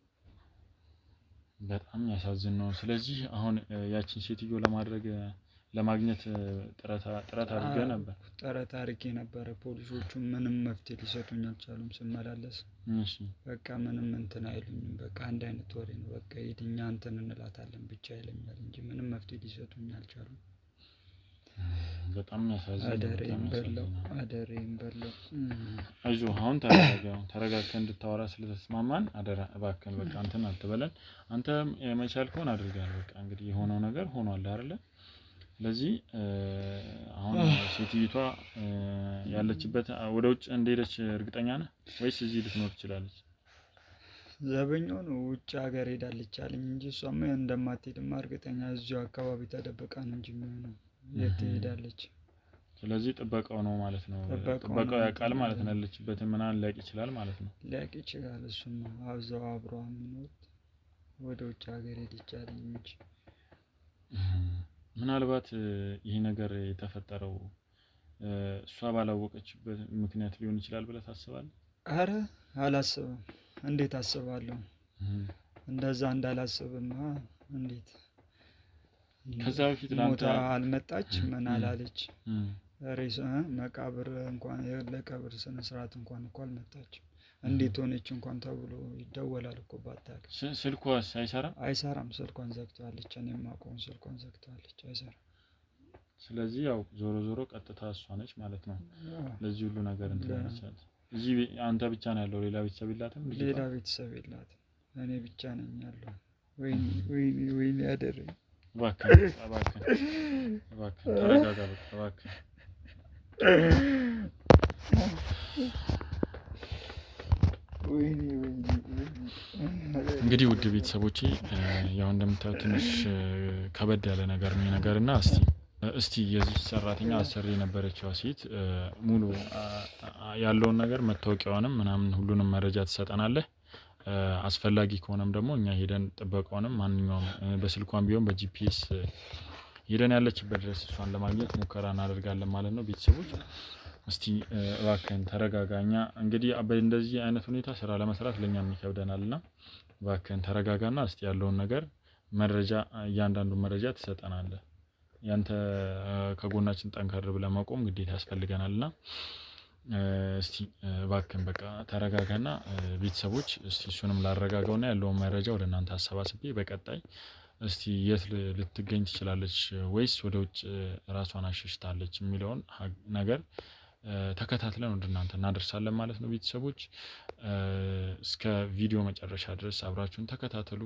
S2: በጣም ያሳዝን ነው። ስለዚህ አሁን ያቺን ሴትዮ ለማግኘት ጥረት አድርገህ ነበር?
S4: ጥረት አድርጌ ነበረ። ፖሊሶቹ ምንም መፍትሄ ሊሰጡኝ አልቻሉም። ስመላለስ በቃ ምንም እንትን አይሉኝም። በቃ አንድ አይነት ወሬ ነው። በቃ የትኛ እንትን እንላታለን ብቻ ይለኛል እንጂ ምንም መፍትሄ ሊሰጡኝ አልቻሉም።
S2: በጣም ያሳዝናል።
S4: አደሬም በለው።
S2: አይዞህ አሁን ተረጋግተህ እንድታወራ ስለተስማማን አደራ እባክህን በቃ እንትን አትበለን። አንተ የመቻልከውን አድርጋለህ። በቃ እንግዲህ የሆነው ነገር ሆኗል አይደለ? ስለዚህ አሁን ሴትዮዋ ያለችበት ወደ ውጭ እንደሄደች እርግጠኛ ነህ ወይስ እዚህ ልትኖር ትችላለች?
S4: ዘበኛው ነው ውጭ ሀገር ሄዳለች አለኝ እንጂ እሷማ እንደማትሄድማ እርግጠኛ እዚሁ አካባቢ ተደብቃ ነው እንጂ የሚሆነው የት ትሄዳለች?
S2: ስለዚህ ጥበቃው ነው ማለት ነው። ጥበቃው ያውቃል ማለት ነው። ያለችበትን ምናምን ሊያውቅ ይችላል ማለት ነው።
S4: ሊያውቅ ይችላል። እሱማ አብዛው አብሮ የሚኖር ወደ ውጭ ሀገር ሄደች አለኝ እንጂ
S2: ምናልባት ይሄ ነገር የተፈጠረው እሷ ባላወቀችበት ምክንያት ሊሆን ይችላል ብለህ ታስባለህ?
S4: አረ አላስብም። እንዴት አስባለሁ? እንደዛ እንዳላስብማ እንዴት
S2: ከዛ በፊት ላንተ
S4: አልመጣች ምን አላለች? ሬሳ መቃብር እንኳን ለቀብር ስነ ስርዓት እንኳን እኮ አልመጣችም። እንዴት ሆነች እንኳን ተብሎ ይደወላል እኮ ባታውቅ።
S2: ስልኳስ አይሰራም?
S4: አይሰራም። ስልኳን ዘግታለች። እኔም አውቀውን ስልኳን ዘግታለች። አይሰራም።
S2: ስለዚህ ያው ዞሮ ዞሮ ቀጥታ እሷ ነች ማለት ነው ለዚህ ሁሉ ነገር እንትን ይችላል። እዚህ አንተ ብቻ ነው ያለው? ሌላ ቤተሰብ የላትም?
S4: ሌላ ቤተሰብ የላትም። እኔ ብቻ ነኝ ያለው። ወይኔ ያደረኝ።
S2: እባክህ ተረጋጋ። እባክህ እንግዲህ ውድ ቤተሰቦቼ ያው እንደምታዩት ትንሽ ከበድ ያለ ነገር ነው ነገርና እስቲ የዚህ ሰራተኛ አሰሪ የነበረችው ሴት ሙሉ ያለውን ነገር መታወቂያውንም ምናምን ሁሉንም መረጃ ትሰጠናለህ። አስፈላጊ ከሆነም ደግሞ እኛ ሄደን ጥበቃውንም ማንኛውም በስልኳን ቢሆን በጂፒኤስ ሄደን ያለችበት ድረስ እሷን ለማግኘት ሙከራ እናደርጋለን ማለት ነው። ቤተሰቦች እስቲ እባክህን ተረጋጋኛ። እንግዲህ እንደዚህ አይነት ሁኔታ ስራ ለመስራት ለኛም ይከብደናልና እባክህን ተረጋጋና እስቲ ያለውን ነገር መረጃ እያንዳንዱ መረጃ ትሰጠናለህ። ያንተ ከጎናችን ጠንከር ብለህ መቆም ግዴታ ያስፈልገናልና እስቲ እባክህን በቃ ተረጋጋና ቤተሰቦች እስቲ እሱንም ላረጋጋውና ያለውን መረጃ ወደ እናንተ አሰባስቤ በቀጣይ እስቲ የት ልትገኝ ትችላለች ወይስ ወደ ውጭ ራሷን አሽሽታለች የሚለውን ነገር ተከታትለን ወደ እናንተ እናደርሳለን ማለት ነው። ቤተሰቦች እስከ ቪዲዮ መጨረሻ ድረስ አብራችሁን ተከታተሉ።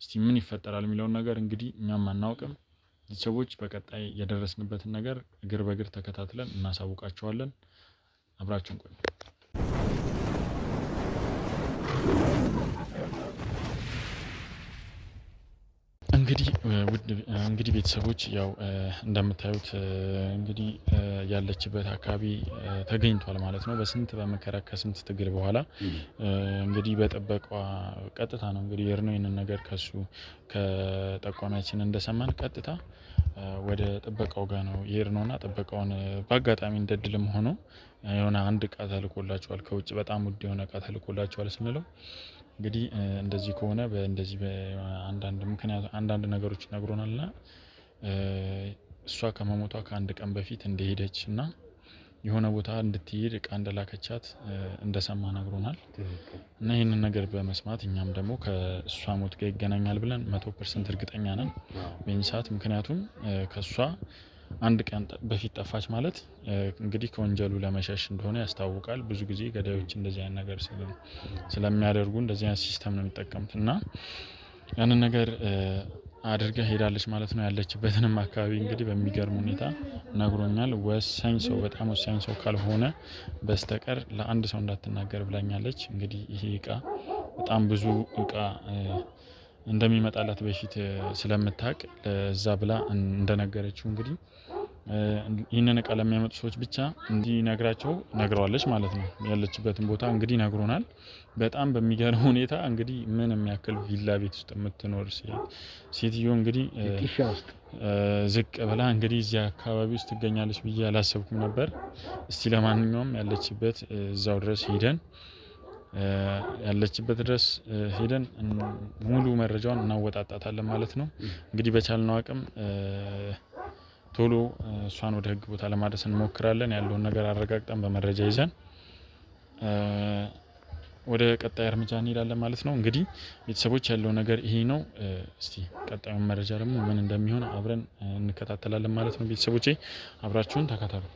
S2: እስቲ ምን ይፈጠራል የሚለውን ነገር እንግዲህ እኛም አናውቅም። ቤተሰቦች በቀጣይ የደረስንበትን ነገር እግር በእግር ተከታትለን እናሳውቃችኋለን። አብራችሁን ቆዩ። እንግዲህ ቤተሰቦች ያው እንደምታዩት እንግዲህ ያለችበት አካባቢ ተገኝቷል ማለት ነው። በስንት በመከራ ከስንት ትግል በኋላ እንግዲህ በጥበቃዋ ቀጥታ ነው እንግዲህ ይሄንን ነገር ከሱ ከጠቋሚያችን እንደሰማን ቀጥታ ወደ ጥበቃው ጋር ነው የሄድነውና ጥበቃውን በአጋጣሚ እንደድልም ሆኖ የሆነ አንድ እቃ ተልኮላቸዋል ከውጭ በጣም ውድ የሆነ እቃ ተልኮላቸዋል ስንለው እንግዲህ እንደዚህ ከሆነ በእንደዚህ አንዳንድ ነገሮች ነግሮናልና እሷ ከመሞቷ ከአንድ ቀን በፊት እንደሄደችና የሆነ ቦታ እንድትሄድ እቃ እንደላከቻት እንደሰማ ነግሮናል። እና ይሄንን ነገር በመስማት እኛም ደግሞ ከእሷ ሞት ጋር ይገናኛል ብለን 100% እርግጠኛ ነን በዚህ ሰዓት። ምክንያቱም ከእሷ አንድ ቀን በፊት ጠፋች ማለት እንግዲህ ከወንጀሉ ለመሸሽ እንደሆነ ያስታውቃል። ብዙ ጊዜ ገዳዮች እንደዚህ አይነት ነገር ስለሚያደርጉ እንደዚህ አይነት ሲስተም ነው የሚጠቀሙት እና ያንን ነገር አድርጋ ሄዳለች ማለት ነው። ያለችበትንም አካባቢ እንግዲህ በሚገርም ሁኔታ ነግሮኛል። ወሳኝ ሰው በጣም ወሳኝ ሰው ካልሆነ በስተቀር ለአንድ ሰው እንዳትናገር ብላኛለች። እንግዲህ ይሄ እቃ በጣም ብዙ እቃ እንደሚመጣላት በፊት ስለምታውቅ ለዛ ብላ እንደነገረችው እንግዲህ ይህንን እቃ ለሚያመጡ ሰዎች ብቻ እንዲነግራቸው ነግረዋለች ማለት ነው። ያለችበትን ቦታ እንግዲህ ነግሮናል። በጣም በሚገርም ሁኔታ እንግዲህ ምን የሚያክል ቪላ ቤት ውስጥ የምትኖር ሴትዮ እንግዲህ ዝቅ ብላ እንግዲህ እዚያ አካባቢ ውስጥ ትገኛለች ብዬ አላሰብኩም ነበር። እስቲ ለማንኛውም ያለችበት እዛው ድረስ ሄደን ሙሉ መረጃውን እናወጣጣታለን ማለት ነው። እንግዲህ በቻልነው አቅም ቶሎ እሷን ወደ ህግ ቦታ ለማድረስ እንሞክራለን። ያለውን ነገር አረጋግጠን በመረጃ ይዘን ወደ ቀጣይ እርምጃ እንሄዳለን ማለት ነው። እንግዲህ ቤተሰቦች ያለው ነገር ይሄ ነው። እስቲ ቀጣዩን መረጃ ደግሞ ምን እንደሚሆን አብረን እንከታተላለን ማለት ነው። ቤተሰቦቼ አብራችሁን ተከታተሉ።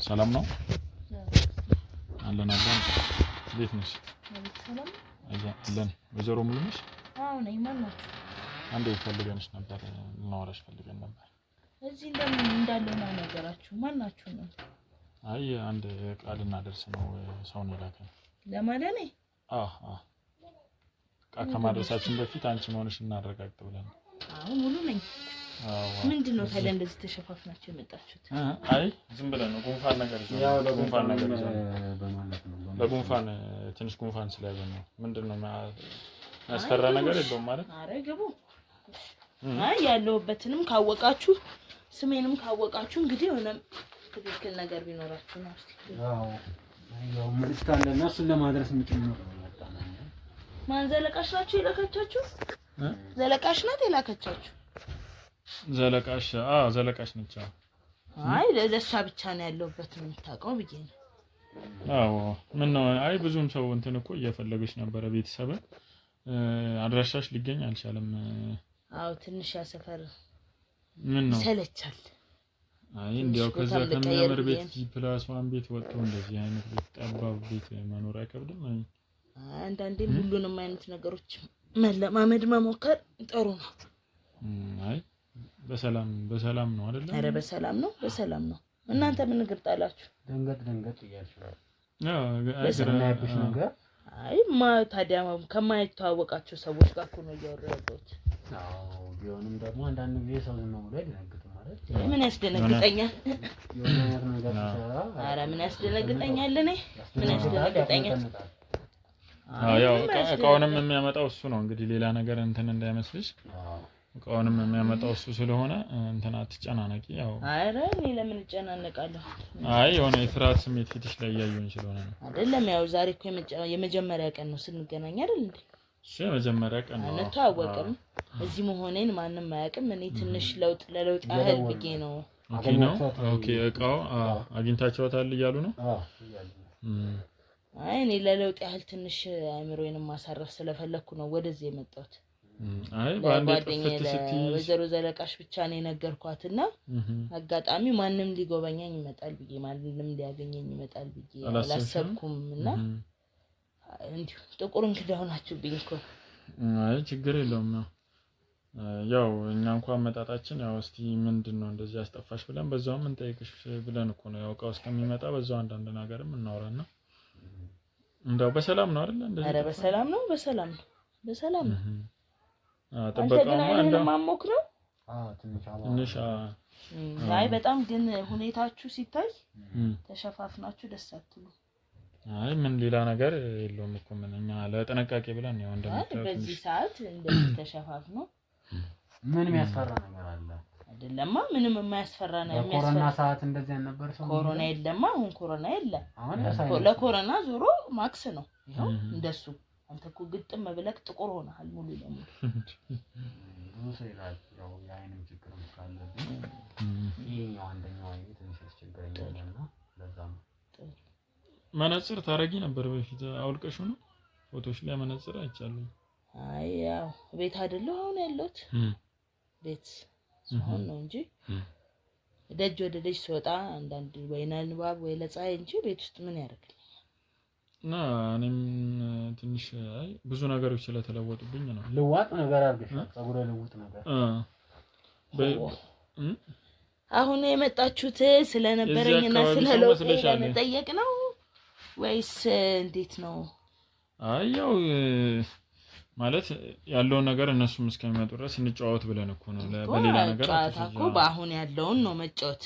S2: ሰላም ነው አለን። እንዴት ነሽ? አለን ወይዘሮ ሙሉነሽ
S1: አዎ ነኝ ማናችሁ
S2: አንዴ ፈልገንሽ ነበር እናወራሽ ፈልገን ነበር
S1: እዚህ እንደምን እንዳለና ነገራችሁ ማናችሁ ነው
S2: አይ አንድ ቃል እናደርስ ነው ሰው ነው ላከኝ
S1: ለማለት ነው
S2: ከማድረሳችን በፊት አንቺ መሆንሽ እናረጋግጥ ብለን
S1: አዎ ሙሉ ነኝ ምንድነው ታዲያ እንደዚህ ተሸፋፍናችሁ የመጣችሁት
S2: አይ ዝም ብለን ነው ጉንፋን ነገር ይዘው ያው ለጉንፋን ነገር ይዘው በማለት ነው ለጉንፋን ትንሽ ጉንፋን ስለያዘን ነው ምንድነው ያስፈራ ነገር የለውም ማለት
S1: አረ ግቡ አይ ያለውበትንም ካወቃችሁ ስሜንም ካወቃችሁ እንግዲህ ሆነም ትክክል ነገር ቢኖራችሁ ነው
S3: ያው መልእክት አለና እሱን ለማድረስ ምንጭነው
S1: ማን ዘለቃሽ ናችሁ የላከቻችሁ ዘለቃሽ ናት የላከቻችሁ
S2: ዘለቃሽ ዘለቃሽ ነች
S1: አይ ለደሳ ብቻ ነው ያለውበት የምታውቀው ብዬ ነው
S2: አዎ ምን ነው አይ ብዙም ሰው እንትን እኮ እየፈለገች ነበር ቤተሰብ አድራሻሽ ሊገኝ አልቻለም
S1: አዎ ትንሽ ያሰፈር
S2: ምን ነው
S1: ሰለቻል
S2: አይ እንዲያው ከዛ ከሚያምር ቤት +1 ቤት ወጥቶ እንደዚህ አይነት ቤት ጠባብ ቤት መኖር አይከብድም
S1: አንዳንዴ ሁሉንም አይነት ነገሮች መለማመድ መሞከር ጥሩ ነው
S2: አይ በሰላም ነው አይደል
S1: አረ በሰላም ነው እናንተ ምን ግርጣላችሁ
S3: ደንገጥ እያልሽው
S2: አይገርምሽ ነገር
S1: አይ ታዲያ ከማይተዋወቃቸው ሰዎች ጋር ነው እያወራሁት
S3: አዎ ቢሆንም ደግሞ አንዳንድ ጊዜ ሰው ነው ብሎ ይደነግጥ ማለት
S1: ምን ያስደነግጠኛል
S3: የሆነ ነገር
S1: አረ ምን ያስደነግጠኛል እኔ ምን ያስደነግጠኛል
S2: ያው እቃውንም የሚያመጣው እሱ ነው እንግዲህ ሌላ ነገር እንትን እንዳይመስልሽ እቃውንም የሚያመጣው እሱ ስለሆነ እንትን አትጨናነቂ ያው
S1: አረ እኔ ለምን እጨናነቃለሁ
S2: አይ የሆነ የፍርሃት ስሜት ፊትሽ ላይ ያዩኝ ስለሆነ ነው
S1: አይደለም ያው ዛሬ እኮ የመጀመሪያ ቀን ነው ስንገናኝ አይደል እንዴ
S2: እሺ የመጀመሪያ ቀን ነው
S1: አንተዋወቅም እዚህ መሆኔን ማንንም አያውቅም እኔ ትንሽ ለውጥ ያህል ብዬ ነው
S2: ኦኬ እቃው አግኝታችኋታል እያሉ ነው
S1: አይ እኔ ለለውጥ ያህል ትንሽ አእምሮዬንም ማሳረፍ ስለፈለኩ ነው ወደዚህ የመጣሁት
S2: አይ ባንዴ ጥፍት ስትይ
S1: ወይዘሮ ዘለቃሽ ብቻ ነው የነገርኳትና አጋጣሚ ማንንም ሊጎበኛኝ ይመጣል ብዬ ማንንም ሊያገኘኝ ይመጣል ብዬ አላሰብኩምና እንዲሁ ጥቁር እንክዳውናችሁብኝ እኮ
S2: አይ ችግር የለውም ያው እኛ እንኳን መጣጣችን ያው እስቲ ምንድነው እንደዚህ ያስጠፋሽ ብለን በዛውም እንጠይቅሽ ብለን እኮ ነው ያው እቃው እስከሚመጣ በዛው አንዳንድ ነገርም እናወራና እንደው በሰላም ነው አይደል እንደዚህ
S1: አረ በሰላም ነው
S2: ተበቃውማ እንደው
S1: ማሞክ ነው
S2: ትንሽ
S1: አይ በጣም ግን ሁኔታችሁ ሲታይ ተሸፋፍናችሁ ደስ አትሉ
S2: አይ ምን ሌላ ነገር የለውም እኮ ምንኛ ለጥንቃቄ ብለን ነው እንደምታውቁ
S1: በዚህ ሰዓት እንደዚህ ተሸፋፍኖ
S3: ምን የሚያስፈራ ነገር አለ
S1: አይደለም ምንም የማያስፈራ ነው
S3: ኮሮና ሰዓት እንደዚህ ነበር ሰው
S1: ኮሮና የለም አሁን ኮሮና የለም ለኮሮና ዞሮ ማክስ ነው ይሄው እንደሱ አንተ እኮ ግጥም ብለክ ጥቁር ሆነሃል ሙሉ ለሙሉ
S3: ብዙ ይላል ያው ያይንም ችግር ካለብኝ ይሄኛው አንደኛው አይኔ ትንሽ ያስቸግረኛልና ለዛም
S2: መነጽር ታረጊ ነበር በፊት አውልቀሽው ነው ፎቶሽ ላይ መነጽር አይቻለሁ
S1: አይ ያው ቤት አይደለም አሁን ያለሁት ቤት ሲሆን ነው እንጂ ደጅ ወደ ደጅ ሲወጣ አንዳንድ ወይና ንባብ ወይ ለፀሐይ እንጂ ቤት ውስጥ ምን ያደርግልኝ
S2: እና እኔም ትንሽ አይ ብዙ ነገሮች ስለተለወጡብኝ ነው
S3: ልዋጥ ነገር አድርገሻል ፀጉረ ልውጥ ነገር
S1: አሁን የመጣችሁት ስለነበረኝና ስለለውጥ ለመጠየቅ ነው ወይስ እንዴት ነው
S2: አይ ያው ማለት ያለው ነገር እነሱም እስከሚመጡ ድረስ እንጫወት ብለን እኮ ነው በሌላ ነገር
S1: አታውቁ በአሁን ያለውን ነው መጫወት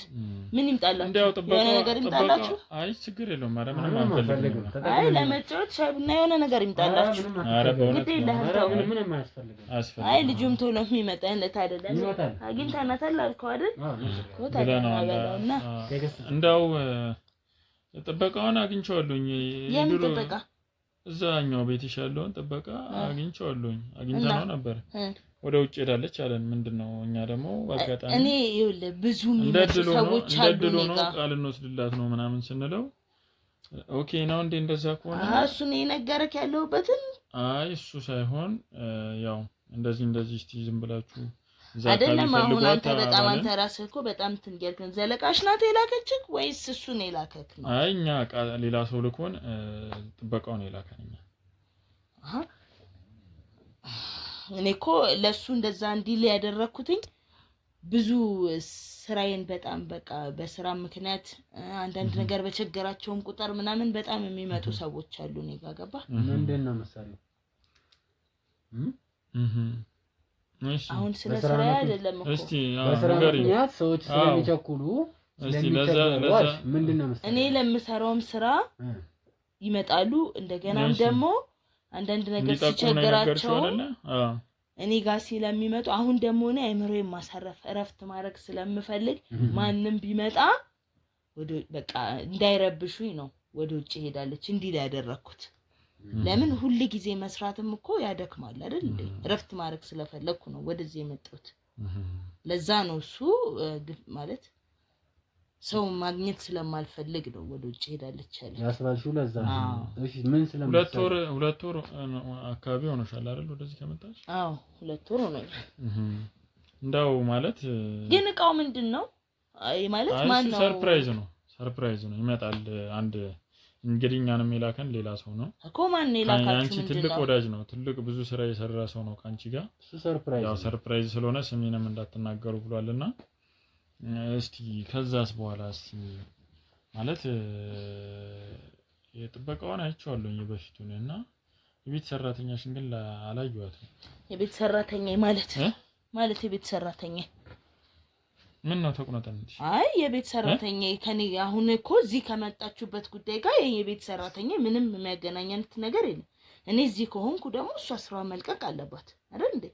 S1: ምን ይምጣላችሁ የሆነ ነገር ይምጣላችሁ
S2: አይ ችግር የለውም ማረ ምንም አንፈልግም
S1: አይ ለመጫወት ሻብና የሆነ ነገር ይምጣላችሁ
S2: አረ በእውነት
S3: ምንም አያስፈልግም
S1: አይ ልጁም ቶሎ የሚመጣ እንደ አይደለም አግኝተናታል አልከው አይደል ኮታና
S2: እንደው ጥበቃውን አግኝቼዋለሁኝ
S1: የምን ጥበቃ
S2: እዛኛው ቤትሽ ያለውን ጥበቃ አግኝቼዋለሁኝ አግኝተናው ነበር ወደ ውጭ ሄዳለች አለን ምንድነው እኛ ደግሞ አጋጣሚ
S1: እኔ ይኸውልህ ብዙ ሰዎች አሉ
S2: ነው ቃል እንወስድላት ነው ምናምን ስንለው ኦኬ ነው እንዴ እንደዛ ከሆነ
S1: እሱ ነው የነገረክ ያለውበትን
S2: አይ እሱ ሳይሆን ያው እንደዚህ እስቲ ዝም ብላችሁ
S1: አይደለም አሁን አንተ በጣም አንተ ራስህ እኮ በጣም ትንገርክን ዘለቃሽ ናት የላከችክ ወይስ እሱ ነው የላከክ ነው
S2: አይ እኛ ሌላ ሰው ልኮን ጥበቃው ነው የላከኝ
S1: እኔ እኮ ለሱ እንደዛ እንዲል ያደረኩትኝ ብዙ ስራዬን በጣም በቃ በስራ ምክንያት አንዳንድ ነገር በቸገራቸውም ቁጥር ምናምን በጣም የሚመጡ ሰዎች አሉ እኔ ጋር ገባ
S3: ምንድነው መሰለኝ
S1: አሁን ስለ ስራ አይደለም እኮ
S2: እስቲ ነገር
S3: ሰዎች ስለሚቸኩሉ ስለሚቸገሩ ምንድነው መሰለኝ
S1: እኔ ለምሰራውም ስራ ይመጣሉ እንደገናም ደግሞ አንዳንድ ነገር ሲቸገራቸው እኔ ጋር ስለሚመጡ አሁን ደግሞ እኔ አይምሮዬን ማሳረፍ እረፍት ማድረግ ስለምፈልግ ማንንም ቢመጣ ወደ በቃ እንዳይረብሹኝ ነው ወደ ውጭ ሄዳለች እንዲህ ላይ ያደረኩት ለምን ሁሉ ጊዜ መስራትም እኮ ያደክማል አይደል እንዴ እረፍት ማድረግ ስለፈለኩ ነው ወደዚህ የመጣሁት ለዛ ነው እሱ ማለት ሰው ማግኘት ስለማልፈልግ ነው ወደ ውጭ ሄዳለች አይደል
S3: ያስባልሽው ለዛ እሺ ምን ስለምትሰራ
S2: ሁለት ወር አካባቢ ሆነሻል አይደል ወደዚህ ከመጣሽ
S1: አዎ 2 ወር ሆነኝ
S2: እንዳው ማለት
S1: ግን እቃው ምንድነው ማለት ማን ነው
S2: ሰርፕራይዝ ነው ይመጣል አንድ እንግዲህ እኛንም የላከን ሌላ ሰው ነው
S1: እኮ ማን ነው የላካችሁ
S2: አንቺ ትልቅ ወዳጅ ነው ትልቅ ብዙ ስራ የሰራ ሰው ነው ካንቺ ጋር
S3: እሱ ሰርፕራይዝ
S2: ያው ሰርፕራይዝ ስለሆነ ስሜንም እንዳትናገሩ ብሏልና እስቲ ከዛስ በኋላ እስቲ ማለት የጥበቃውን አይቼዋለሁኝ በፊቱና የቤት ሰራተኛሽን ግን አላየኋትም
S1: የቤት ሰራተኛ ማለት የቤት ሰራተኛ
S2: ምን ነው ተቆነጠንሽ
S1: አይ የቤት ሰራተኛ ከኔ አሁን እኮ እዚህ ከመጣችሁበት ጉዳይ ጋር የቤት ሰራተኛ ምንም የሚያገናኛት ነገር የለም እኔ እዚህ ከሆንኩ ደግሞ እሷ ስራው መልቀቅ አለባት አይደል እንዴ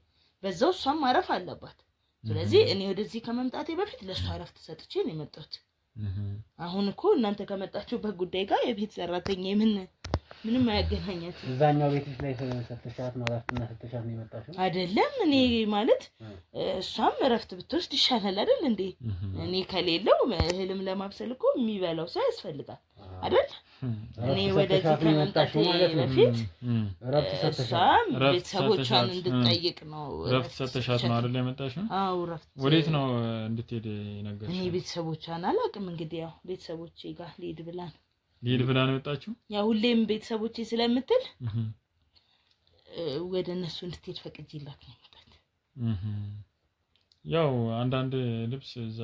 S1: በዛው እሷም ማረፍ አለባት ስለዚህ እኔ ወደዚህ ከመምጣቴ በፊት ለሷ አረፍት ሰጥቼ ነው የመጣሁት አሁን እኮ እናንተ ከመጣችሁበት ጉዳይ ጋር የቤት ሰራተኛ ምንም አያገናኛት
S3: እዛኛው ቤትሽ ላይ ሰጥተሻት ነው አረፍትና ሰጥተሻት ነው የመጣችው
S1: አይደለም እኔ ማለት እሷም አረፍት ብትወስድ ይሻላል አይደል እንዴ እኔ ከሌለው እህልም ለማብሰል እኮ የሚበላው ሰው ያስፈልጋል አይደል እኔ ወደዚህ ከመምጣቴ በፊት
S3: አረፍት ሰጥተሻት
S1: ቤተሰቦቿን እንድትጠይቅ ነው
S2: አረፍት ሰጥተሻት ነው አይደል የመጣሽው
S1: አዎ አረፍት
S2: ወዴት ነው እንድትሄድ ነገርሽ
S1: እኔ ቤተሰቦቿን አላውቅም እንግዲህ ያው ቤተሰቦቼ ጋር ልሄድ ብላ
S2: ነው የመጣችው
S1: ያው ሁሌም ቤተሰቦቼ ስለምትል ወደ እነሱ እንድትሄድ ፈቅጄላት ነው የመጣች
S2: ያው አንዳንድ ልብስ እዛ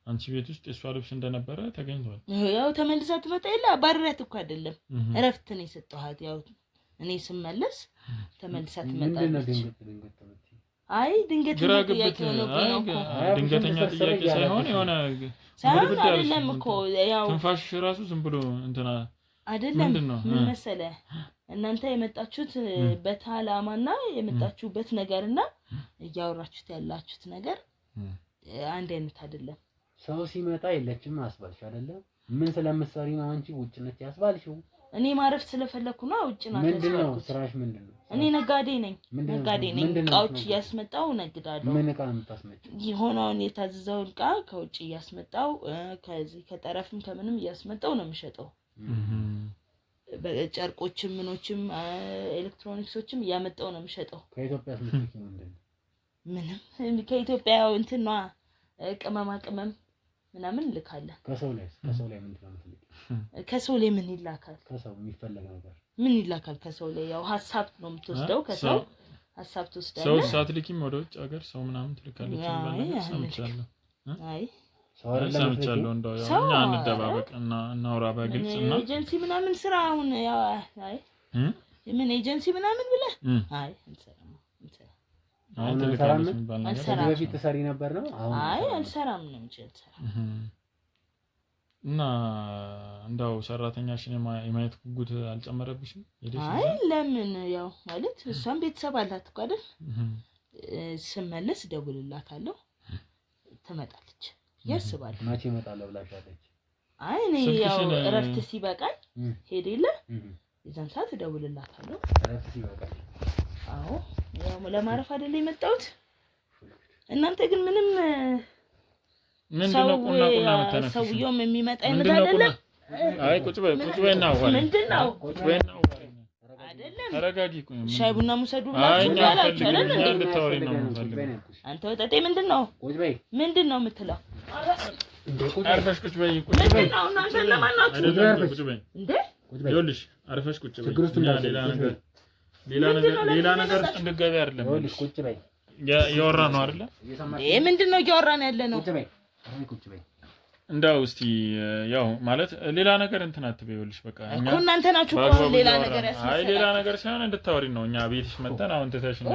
S2: አንቺ ቤት ውስጥ የሷ ልብስ እንደነበረ ተገኝቷል
S1: ያው ተመልሳ ትመጣ የለ ባሪያት እኮ አይደለም እረፍት ነው የሰጠኋት ያው እኔ ስመለስ ተመልሳ ትመጣለች አይ ድንገት
S2: ድንገተኛ ጥያቄ ሳይሆን የሆነ
S1: አይደለም እኮ ያው
S2: ትንፋሽ ራሱ ዝም ብሎ እንትና
S1: አይደለም ምን መሰለ እናንተ የመጣችሁት በታላማና የመጣችሁበት ነገርና እያወራችሁት ያላችሁት ነገር አንድ አይነት አይደለም
S3: ሰው ሲመጣ የለችም አስባልሽ አይደለ ምን ስለምትሰሪ ነው አንቺ ውጭ ነች ያስባልሽው
S1: እኔ ማረፍ ስለፈለኩ ነው ውጭ ነው
S3: ምንድነው ስራሽ ምንድነው
S1: እኔ ነጋዴ ነኝ እቃዎች ያስመጣው ነግዳለሁ
S3: ምን እቃ ነው የምታስመጪው
S1: ይሆናውን የታዘዘው እቃ ከውጭ ያስመጣው ከዚህ ከጠረፍም ከምንም ያስመጣው ነው የምሸጠው በጨርቆችም ምኖችም ኤሌክትሮኒክሶችም ያመጣው ነው የምሸጠው
S3: ከኢትዮጵያ አስመጪ
S1: ምንም ከኢትዮጵያ እንትና ቅመማ ቅመም ምናምን ልካለ
S3: ከሰው ላይ ምንድነው የምትልኪ
S1: ከሰው ላይ ምን ይላካል
S3: ከሰው የሚፈልግ ነገር
S1: ምን ይላካል ከሰው ላይ ያው ሐሳብ ነው የምትወስደው ከሰው ሐሳብ ትወስዳለህ
S2: ሰው ሳትልኪም ወደ ውጭ ሀገር ሰው ምናምን ትልካለች ማለት ሰምቻለሁ
S3: አይ
S2: ሰምቻለሁ እንደው ያው እኛ እንደባበቅና እናውራ በግልጽና
S1: ኤጀንሲ ምናምን ስራ አሁን ያው አይ ምን ኤጀንሲ ምናምን ብለህ አይ
S3: አልሰራም በፊት ተሰሪ ነበር ነው
S1: አይ አልሰራም ነው እንጂ
S2: እና እንዳው ሰራተኛሽን የማየት ጉጉት አልጨመረብሽም
S1: አይ ለምን ያው ማለት እሷም ቤተሰብ አላት እኮ አይደል ስመለስ ደውልላታለሁ ትመጣለች ያስባል
S3: ማቼ እመጣለሁ ብላሻለች
S1: አይ እኔ ያው እረፍት ሲበቃኝ ሄደለ የዛን ሰዓት ደውልላታለሁ
S3: እረፍት ሲበቃኝ
S1: አዎ ያው ለማረፍ አይደል የመጣሁት እናንተ ግን ምንም
S2: ምንድነው ቁና መተነፈስ
S1: ሰውየውም የሚመጣ አይነት አይደለም
S2: አይ ቁጭ በይና አውራ
S1: ምንድነው
S2: ቁጭ በይና አውራ
S1: አይደለም
S2: ተረጋጊ
S1: ሻይ ቡና ሙሰዱ ብላችሁ ያላችሁ አይደል
S2: እንድታወሪ ነው የምፈልገው
S1: አንተ ወጣጤ ምንድነው
S3: ቁጭ በይ
S1: ምንድነው የምትለው
S2: አርፈሽ ቁጭ በይ
S1: ምንድነው እናንተ ለማናችሁ
S2: ቁጭ በይ
S1: እንዴ
S2: ይኸውልሽ አርፈሽ ቁጭ በይ ሌላ ነገር ውስጥ እንድትገቢ አይደለም
S3: ይኸውልሽ ቁጭ በይ
S2: ያወራ ነው አይደለ
S1: ይሄ ምንድነው እያወራን ያለ ነው
S3: ቁጭ በይ
S2: እንዳው እስቲ ያው ማለት ሌላ ነገር እንትን አትበይ ይኸውልሽ በቃ
S1: እኛ እኮ እናንተ ናችሁ እኮ ሌላ ነገር ያስመስላል
S2: አይ ሌላ ነገር ሳይሆን እንድታወሪ ነው እኛ ቤትሽ መጣን አሁን ተታሽ ነው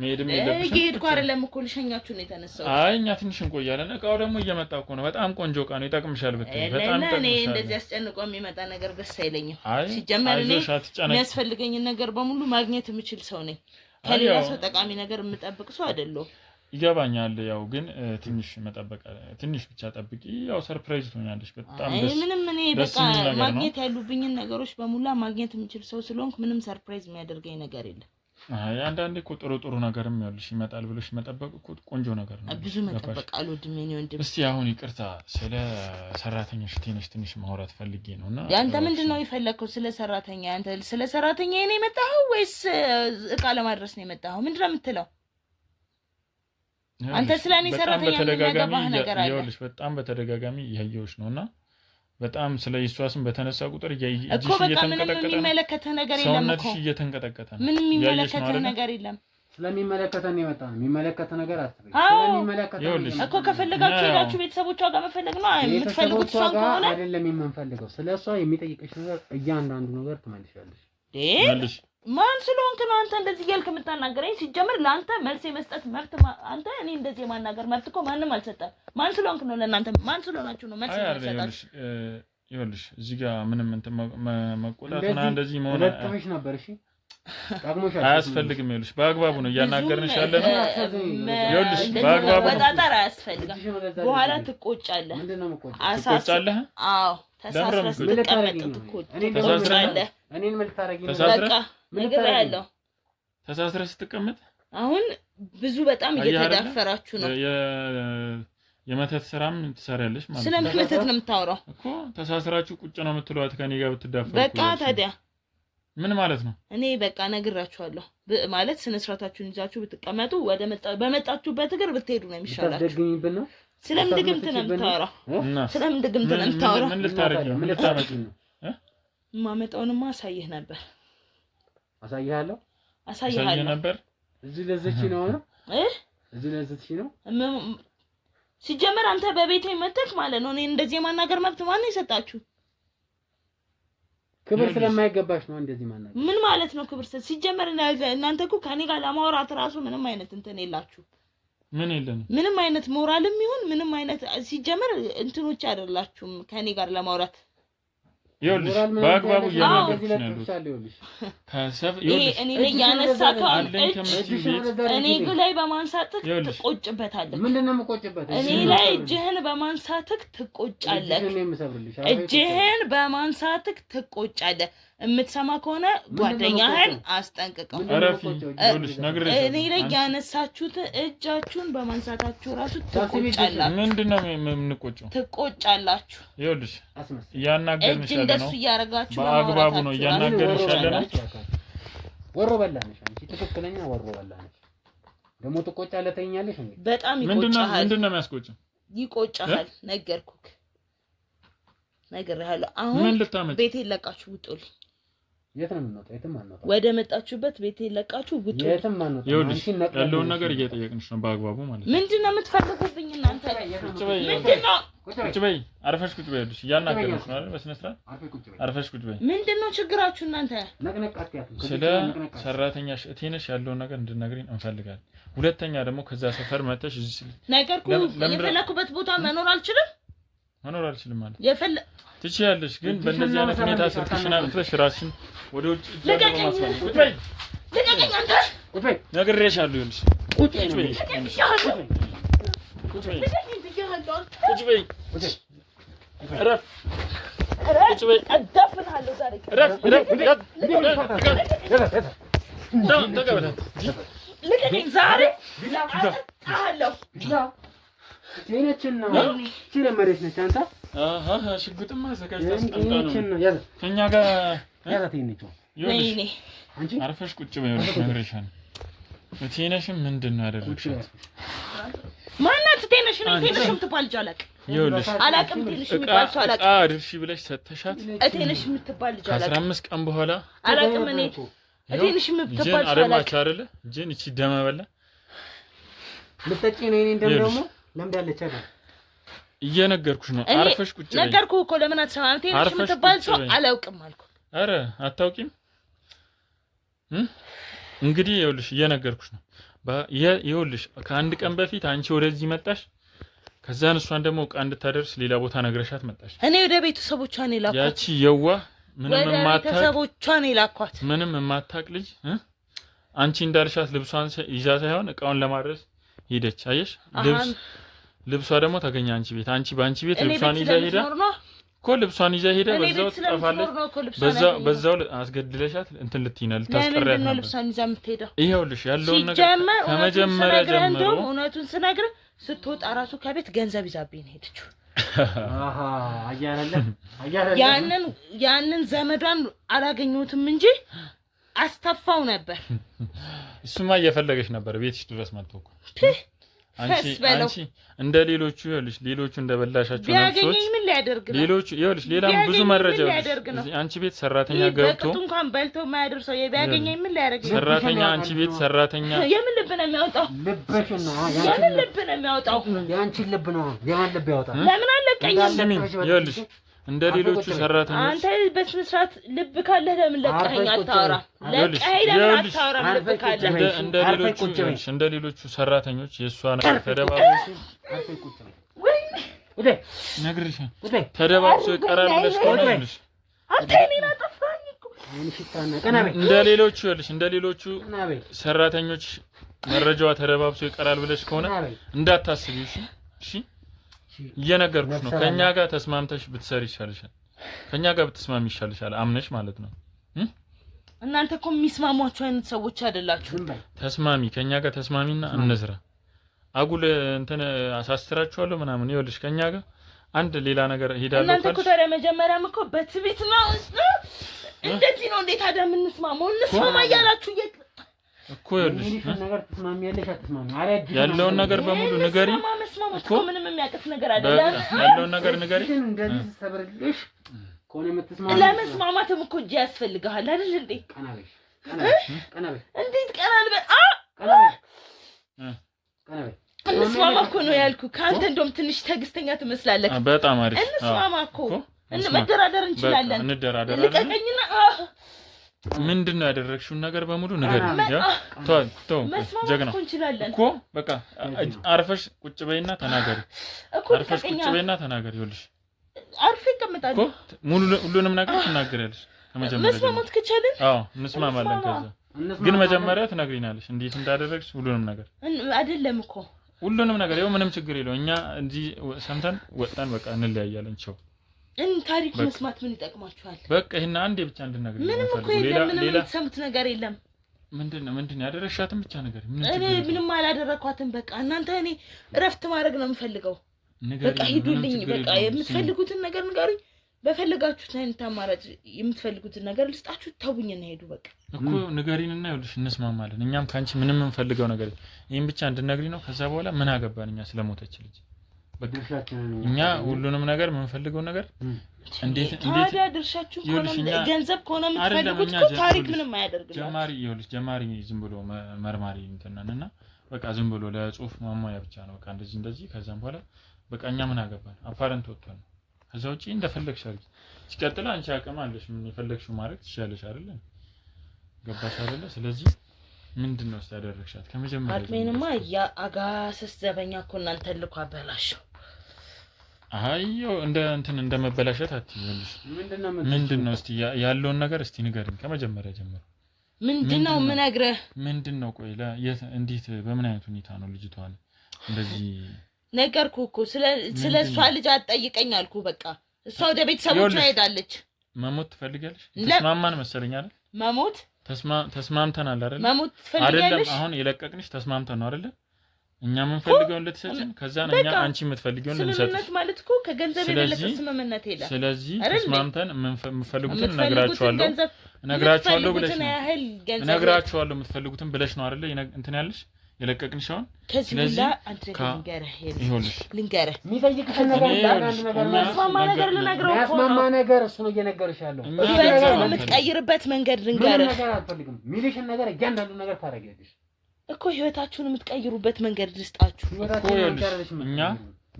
S2: መሄድም የለብሽም
S1: እየሄድኩ አይደለም እኮ ልሸኛችሁ ነው የተነሳው
S2: አይ እኛ ትንሽ እንቆያለን እቃው ደግሞ እየመጣ እኮ ነው በጣም ቆንጆ እቃ ነው ይጠቅምሻል ብትይ በጣም ይጠቅምሻል
S1: እኔ እንደዚህ አስጨንቆ የሚመጣ ነገር ደስ አይለኝም ሲጀመር እኔ የሚያስፈልገኝ ነገር በሙሉ ማግኘት የምችል ሰው ነኝ ከሌላ ሰው ጠቃሚ ነገር የምጠብቅ ሰው አይደለሁ
S2: ይገባኛል ያው ግን ትንሽ መጠበቅ ትንሽ ብቻ ጠብቂ ያው ሰርፕራይዝ ትሆኛለሽ በጣም ደስ
S1: ምንም እኔ በቃ ማግኘት ያሉብኝን ነገሮች በሙሉ ማግኘት የምችል ሰው ስለሆንኩ ምንም ሰርፕራይዝ የሚያደርገኝ ነገር የለም
S2: አይ አንዳንዴ እኮ ጥሩ ነገርም ያልሽ ይመጣል ብለሽ መጠበቅ እኮ ቆንጆ ነገር ነው
S1: ብዙ መጠበቅ አልወድም እኔ ወንድም
S2: እስቲ አሁን ይቅርታ ስለ ሰራተኛሽ ትንሽ ማውራት ፈልጌ ነውና
S1: ያንተ ምንድነው የፈለከው ስለ ሰራተኛ ያንተ ስለ ሰራተኛ እኔ መጣሁ ወይስ እቃ ለማድረስ ነው የመጣሁ ምንድነው የምትለው አንተ ስለኔ ሰራተኛ የሚያገባህ ነገር አለ
S2: ይኸውልሽ በጣም በተደጋጋሚ ያየሁሽ ነውና በጣም ስለ ኢየሱስም በተነሳ ቁጥር
S1: እኮ በቃ ምንም የሚመለከተህ ነገር የለም እኮ
S2: ሰውነትሽ እየተንቀጠቀጠ ነው
S1: ምንም የሚመለከተህ ነገር የለም
S3: ስለሚመለከተን የመጣ ነው የሚመለከተህ ነገር አትበይ ስለሚመለከተን
S1: እኮ ከፈለጋችሁ ሄዳችሁ ቤተሰቦቿ ጋር መፈለግ ነው የምትፈልጉት እሷ ከሆነ
S3: አይደለም የምንፈልገው ስለሷ የሚጠይቅሽ ነገር እያንዳንዱ ነገር ትመልሻለሽ
S2: መልሽ
S1: ማን ስለሆንክ ነው አንተ እንደዚህ እያልክ የምታናገረኝ ሲጀምር ለአንተ መልስ የመስጠት መብት አንተ እኔ እንደዚህ የማናገር መብት እኮ ማንም አልሰጠም ማን ስለሆንክ ነው ለእናንተ ማን ስለሆናችሁ ነው መልስ የምትሰጣችሁ
S2: ይኸውልሽ እዚህ ጋር ምንም እንትን መቆጣትና እንደዚህ መሆን
S3: ለጥምሽ ነበር እሺ ታግሞሻል
S2: አያስፈልግም ይኸውልሽ በአግባቡ ነው እያናገርንሽ ያለነው ይኸውልሽ በአግባቡ
S1: ወጣጣር አያስፈልግም በኋላ ትቆጫለህ
S3: ምንድነው መቆጫ
S2: ትቆጫለህ
S1: አዎ ተሳስረህ ስትቀመጥ ትቆጫለህ
S3: እኔን ምን ልታረጊ ነው
S1: በቃ ነገር ያለው
S2: ተሳስረህ ስትቀመጥ
S1: አሁን ብዙ በጣም እየተዳፈራችሁ ነው
S2: የመተት ስራም ትሰሪያለሽ ማለት ነው
S1: ስለምን መተት ነው የምታወራው
S2: እኮ ተሳስራችሁ ቁጭ ነው የምትሏት ከኔ ጋር ብትዳፈሩ
S1: በቃ ታዲያ
S2: ምን ማለት ነው
S1: እኔ በቃ ነግራችኋለሁ ማለት ስነ ስርዓታችሁን ይዛችሁ ብትቀመጡ በመጣችሁበት እግር ብትሄዱ ነው የሚሻላችሁ
S3: ታደግኝብን ነው
S1: ስለምን ድግምት ነው የምታወራው ስለምን ድግምት ነው የምታወራው
S2: ምን ልታረጊ ምን ልታመጪ ነው
S1: ማመጣውንማ አሳይህ ነበር
S3: አሳይሃለሁ
S2: ነበር
S3: እዚህ ለዘች ነው እዚህ ለዘች ነው
S1: ሲጀመር አንተ በቤቴ መተክ ማለት ነው እኔ እንደዚህ ማናገር መብት ማን ይሰጣችሁ
S3: ክብር ስለማይገባሽ ነው እንደዚህ ማናገር
S1: ምን ማለት ነው ክብር ሲጀመር እናንተ እኮ ከኔ ጋር ለማውራት ራሱ ምንም አይነት እንትን የላችሁ
S2: ምን የለም
S1: ምንም አይነት ሞራልም ይሁን ምንም አይነት ሲጀመር እንትኖች አይደላችሁም ከኔ ጋር ለማውራት
S2: ይኸውልሽ በአግባቡ እያናገርኩሽ ነው
S3: ይኸውልሽ
S2: ከሰፍ
S1: ይኸውልሽ እኔ ላይ ያነሳከው እኔ ላይ በማንሳትክ ትቆጭበታለህ
S3: ምንድነው የምቆጭበት
S1: እኔ ላይ እጅህን በማንሳትክ ትቆጫለህ እጅህን በማንሳትክ ትቆጫለህ የምትሰማ ከሆነ ጓደኛህን አስጠንቅቀው
S2: አረፊ ይኸውልሽ ነግሬሽ
S1: እኔ ላይ ያነሳችሁት እጃችሁን በማንሳታችሁ ራሱ ትቆጫላችሁ
S2: ምንድነው የምንቆጨው
S1: ትቆጫላችሁ
S2: ይኸውልሽ ያናገርንሽ ያለ
S1: እንደሱ እያረጋችሁ
S2: በአግባቡ ነው እያናገርንሽ ያለ ነው
S3: ወሮ በላነሽ አንቺ ትክክለኛ ወሮ በላነሽ ደግሞ ትቆጫለህ ተኛለሽ እንዴ
S1: በጣም ይቆጫሃል
S2: ምንድነው የሚያስቆጭው
S1: ይቆጫሃል ነገርኩክ ነግሬሃለሁ አሁን ቤቴ ለቃችሁ ውጡልኝ
S3: የት ነው የምንወጣው የትም አንወጣም
S1: ወደ መጣችሁበት ቤቴ ለቃችሁ ውጡልኝ
S3: የትም አንወጣም
S2: ይኸውልሽ ያለውን ነገር እየጠየቅንሽ ነው በአግባቡ ማለት ነው
S1: ምንድነው የምትፈልጉብኝ እናንተ ምንድነው
S2: ቁጭ በይ አርፈሽ ቁጭ በይ ይኸውልሽ እያናገርንሽ ነው አይደል በስነ ስርዓት አርፈሽ ቁጭ በይ
S1: ምንድነው ችግራችሁ እናንተ
S3: ነቅነቃት
S2: ስለ ሰራተኛሽ እቴነሽ ያለውን ነገር እንድትነግሪኝ እንፈልጋለን ሁለተኛ ደግሞ ከዛ ሰፈር መተሽ እዚህ
S1: ነገርኩ የፈለኩበት ቦታ መኖር አልችልም ማለት
S2: ትችያለሽ ግን በእንደዚህ አይነት ሁኔታ ስልክሽን አጥተሽ ራስሽን ወደ ውጭ ለማስፈል ቁጭ በይ
S1: አንተ
S3: ቁጭ በይ
S2: ነግሬሻለሁ ይኸውልሽ ቁጭ በይ ቁጭ በይ እረፍ ቁጭ በይ
S1: አዳፍንሃለሁ ዛሬ
S2: እረፍ ተቀበላት
S1: ልቀቀኝ ዛሬ አለው
S3: ቴነችን ነው ቺለ መሬት ነች አንተ
S2: ሽጉጥማ ዘጋጅታ አስቀምጣ ነው ከኛ ጋር
S3: ያዛት ይንቹ
S1: ወይኔ
S3: አንቺ
S2: አርፈሽ ቁጭ በይ ነግሬሻለሁ ቴነሽም ምንድነው ያደረግሽው
S1: ማናት ቴነሽ ነሽ ነው ትንሽ የምትባል ልጅ አላውቅም።
S2: ይኸውልሽ
S1: አላውቅም ትንሽ የምትባል ሰው አላውቅም።
S2: አድርሺ ብለሽ ሰተሻት
S1: ትንሽ የምትባል ልጅ አላውቅም።
S2: 15 ቀን በኋላ
S1: አላውቅም እኔ ትንሽ የምትባል ሰው
S2: አላውቅም አይደለ ጅን እቺ ደመበላ
S3: ልጠጪ ነው እኔ እንደምደሞ ለምዳለች አይደል
S2: እየነገርኩሽ ነው። አርፈሽ ቁጭ በይ።
S1: ነገርኩህ እኮ ለምን አትሰማም? ትንሽ የምትባል ሰው አላውቅም አልኩ።
S2: አረ አታውቂም? እንግዲህ ይኸውልሽ እየነገርኩሽ ነው። ይኸውልሽ ከአንድ ቀን በፊት አንቺ ወደዚህ መጣሽ። ከዛን እሷን ደግሞ ዕቃ እንድታደርስ ሌላ ቦታ ነግረሻት መጣሽ።
S1: እኔ ወደ ቤተሰቦቿ ነው የላኳት።
S2: ያቺ የዋህ ምንም የማታውቅ
S1: ቤተሰቦቿ ነው የላኳት።
S2: ምንም የማታውቅ ልጅ አንቺ እንዳልሻት ልብሷን ይዛ ሳይሆን ዕቃውን ለማድረስ ሄደች። አየሽ ልብሷ ደግሞ ተገኘ አንቺ ቤት። አንቺ ባንቺ ቤት ልብሷን ይዛ ሄዳ እኮ ልብሷን ይዛ ሄዳ በዛው ትጠፋለች። በዛው አስገድለሻት እንትን ልትይና ልታስቀሪያት ነው
S1: ልብሷን ይዛ የምትሄደው።
S2: ይኸውልሽ ያለውን ነገር ከመጀመሪያ ጀምሮ
S1: እውነቱን ስነግርህ ስትወጣ ራሱ ከቤት ገንዘብ ይዛብኝ ሄደችው። ያንን ዘመዷን አላገኘሁትም እንጂ አስተፋው ነበር።
S2: እሱማ እየፈለገች ነበር ቤትሽ ድረስ መጥቶ እኮ አንቺ እንደ ሌሎቹ ይኸውልሽ ሌሎቹ እንደበላሻቸው ነፍሶች
S1: ምን ሊያደርግ ነው?
S2: ሌሎቹ ይኸውልሽ ሌላም ብዙ መረጃ አንቺ ቤት ሰራተኛ ገብቶ
S1: እንኳን በልቶ የማያደርሰው የቢያገኘኝ ምን ሊያደርግ ነው?
S2: ሰራተኛ አንቺ ቤት ሰራተኛ
S1: የምን ልብ ነው የሚያወጣው?
S3: ልብሽና
S1: የምን ልብ ነው የሚያወጣው?
S3: ያንቺን ልብ ነው የማን ልብ ያወጣው?
S1: ለምን አለቀኝም?
S2: ይኸውልሽ እንደ ሌሎቹ ሰራተኞች
S1: አንተ በስነ ስርዓት ልብ ካለ ለምን ለቀኸኝ አታወራ? ለቀኸኝ ለምን አታወራ? ልብ ካለ
S2: እንደ ሌሎቹ ሰራተኞች የሷ ነገር ተደባብሶ ነግርሽ ተደባብሶ ይቀራል ብለሽ ቆንጆልሽ
S1: አንተ እኔን አጠፋኝ እኮ
S2: እንደ ሌሎቹ ይኸውልሽ እንደ ሌሎቹ ሰራተኞች መረጃዋ ተደባብሶ ይቀራል ብለሽ ከሆነ እንዳታስቢው። እሺ እየነገርኩሽ ነው። ከኛ ጋር ተስማምተሽ ብትሰሪ ይሻልሻል። ከኛ ጋር ብትስማሚ ይሻልሻል። አምነሽ ማለት ነው።
S1: እናንተ እኮ የሚስማሟችሁ አይነት ሰዎች አይደላችሁ።
S2: ተስማሚ፣ ከኛ ጋር ተስማሚና እንስራ። አጉል እንትን አሳስራችኋለሁ ምናምን ይኸውልሽ ከኛ ጋር አንድ ሌላ ነገር ሄዳለሁ
S1: ካልሽ እናንተ እኮ ታዲያ መጀመሪያም እኮ በትቤት ነው እንደዚህ ነው። እንዴት ታዲያ የምንስማማው? እንስማማ እያላችሁ
S2: እኮ ይኸውልሽ
S3: ነገር ተስማሚያለሽ አትስማሚ?
S2: ያለውን ነገር በሙሉ ንገሪ
S1: እኮ ምንም የሚያቅት ነገር አይደለም።
S2: ያለውን ነገር ንገሪ።
S3: እንደዚህ ሰብርልሽ ኮኔ የምትስማሚ
S1: ለመስማማትም እኮ እጅ ያስፈልጋል አይደል እንዴ?
S3: ቀናበሽ
S1: እንዴት ቀናል ቀናበሽ እንስማማ እኮ ነው ያልኩ። ካንተ እንደውም ትንሽ ተግስተኛ ትመስላለህ።
S2: በጣም አሪፍ
S1: እንስማማ እኮ መደራደር እንችላለን።
S2: እንደራደር
S1: ልቀቀኝና
S2: ምንድነው ያደረግሽው ነገር በሙሉ ንገሪኝ። ያ ተው ጀግና እኮ በቃ አርፈሽ ቁጭ በይና ተናገሪ። አርፈሽ ቁጭ በይና ተናገሪ። ይኸውልሽ
S1: አርፌ እቀምጣለሁ
S2: እኮ ሁሉንም ነገር ትናገሪያለሽ። ከመጀመሪያ
S1: መስማማት ከቻለን
S2: እንስማማለን። ከዛ ግን መጀመሪያ ትነግሪናለሽ እንዴት እንዳደረግሽ ሁሉንም ነገር
S1: አይደለም እኮ
S2: ሁሉንም ነገር ይኸው ምንም ችግር የለውም። እኛ እንዲህ ሰምተን ወጣን በቃ እንለያያለን። ቻው
S1: ታሪክ መስማት ምን ይጠቅማችኋል?
S2: በቃ ይሄን አንዴ ብቻ እንድነግሪኝ
S1: ምንም እኮ የለም። ምንም የምትሰሙት ነገር የለም።
S2: ምንድነው ያደረሻትን ብቻ ነገር
S1: እኔ ምንም አላደረኳትም። በቃ እናንተ እኔ እረፍት ማድረግ ነው የምፈልገው። በቃ ሂዱልኝ። በቃ የምትፈልጉትን ነገር ንገሩኝ። በፈለጋችሁት አይነት አማራጭ የምትፈልጉትን ነገር ልስጣችሁ። ተውኝና ሄዱ በቃ
S2: እኮ ንገሪንና ይኸውልሽ እንስማማለን። እኛም ካንቺ ምንም እንፈልገው ነገር ይሄን ብቻ እንድነግሪ ነው። ከዛ በኋላ ምን አገባን እኛ ስለሞተች ልጅ። እኛ ሁሉንም ነገር የምንፈልገው ነገር እንዴት
S1: ታዲያ ድርሻችሁ ገንዘብ ከሆነ የምትፈልጉት እኮ ታሪክ ምንም አያደርግላችሁ።
S2: ጀማሪ ዝም ብሎ መርማሪ እንትነንና በቃ ዝም ብሎ ለጽሁፍ ማሟያ ብቻ ነው በቃ እንደዚህ ከዛም በኋላ በቃ እኛ ምን አገባን አፋረንት ወጥቷል። ከዛ ውጪ እንደፈለግሽ አድርጊ። ሲቀጥል አንቺ አቅም አለሽ ምን የፈለግሽው ማድረግ ትችያለሽ አይደል? ገባሽ አይደል? ስለዚህ ምንድነው ያደረግሻት ከመጀመሪያ
S1: አጥሜንማ ያ አጋሰስ ዘበኛ እኮ እናንተ ልኳ አበላሽው።
S2: አይዮ እንደ መበላሸት አትይልሽ። ምንድነው እስቲ ያለውን ነገር እስቲ ንገሪኝ ከመጀመሪያ ጀምሮ።
S1: ምንድነው ምነግርህ?
S2: ምንድነው ቆይ እንዴት በምን አይነት ሁኔታ ነው ልጅቷን እንደዚህ
S1: ነገርኩህ እኮ ስለ እሷ ልጅ አትጠይቀኝ አልኩ። በቃ እሷ ወደ ቤተሰቦቿ ሄዳለች።
S2: መሞት ትፈልጋለች? ተስማማን መሰለኝ አይደል?
S1: መሞት
S2: ተስማምተናል አይደል?
S1: መሞት ትፈልጋለች
S2: አይደለም? አሁን የለቀቅንሽ ተስማምተን ነው አይደል? እኛ የምንፈልገውን ልትሰጪን ከዛ ነው እኛ አንቺ የምትፈልጊውን ልንሰጥሽ።
S1: ስምምነት ማለት እኮ ከገንዘብ የሌለ ስምምነት የለም።
S2: ስለዚህ ተስማምተን የምትፈልጉትን እነግራችኋለሁ ብለሽ ነው የምትፈልጉትን ብለሽ ነው አይደል? እንትን ያልሽ የለቀቅንሽ አሁን
S1: ከዚህ ሁላ አንተ ልንገርህ
S3: የሚጠይቅሽ ነገር
S1: የሚያስማማ ነገር ልነግረው እኮ
S3: የሚያስማማ ነገር እሱ ነው እየነገርሽ ያለው
S1: ህይወትን የምትቀይርበት መንገድ ልንገርህ
S3: ነገር አልፈልግም ሚሊሽን ነገር እያንዳንዱ ነገር ታረጋግሽ
S1: እኮ ህይወታችሁን የምትቀይሩበት መንገድ ልስጣችሁ
S2: እኛ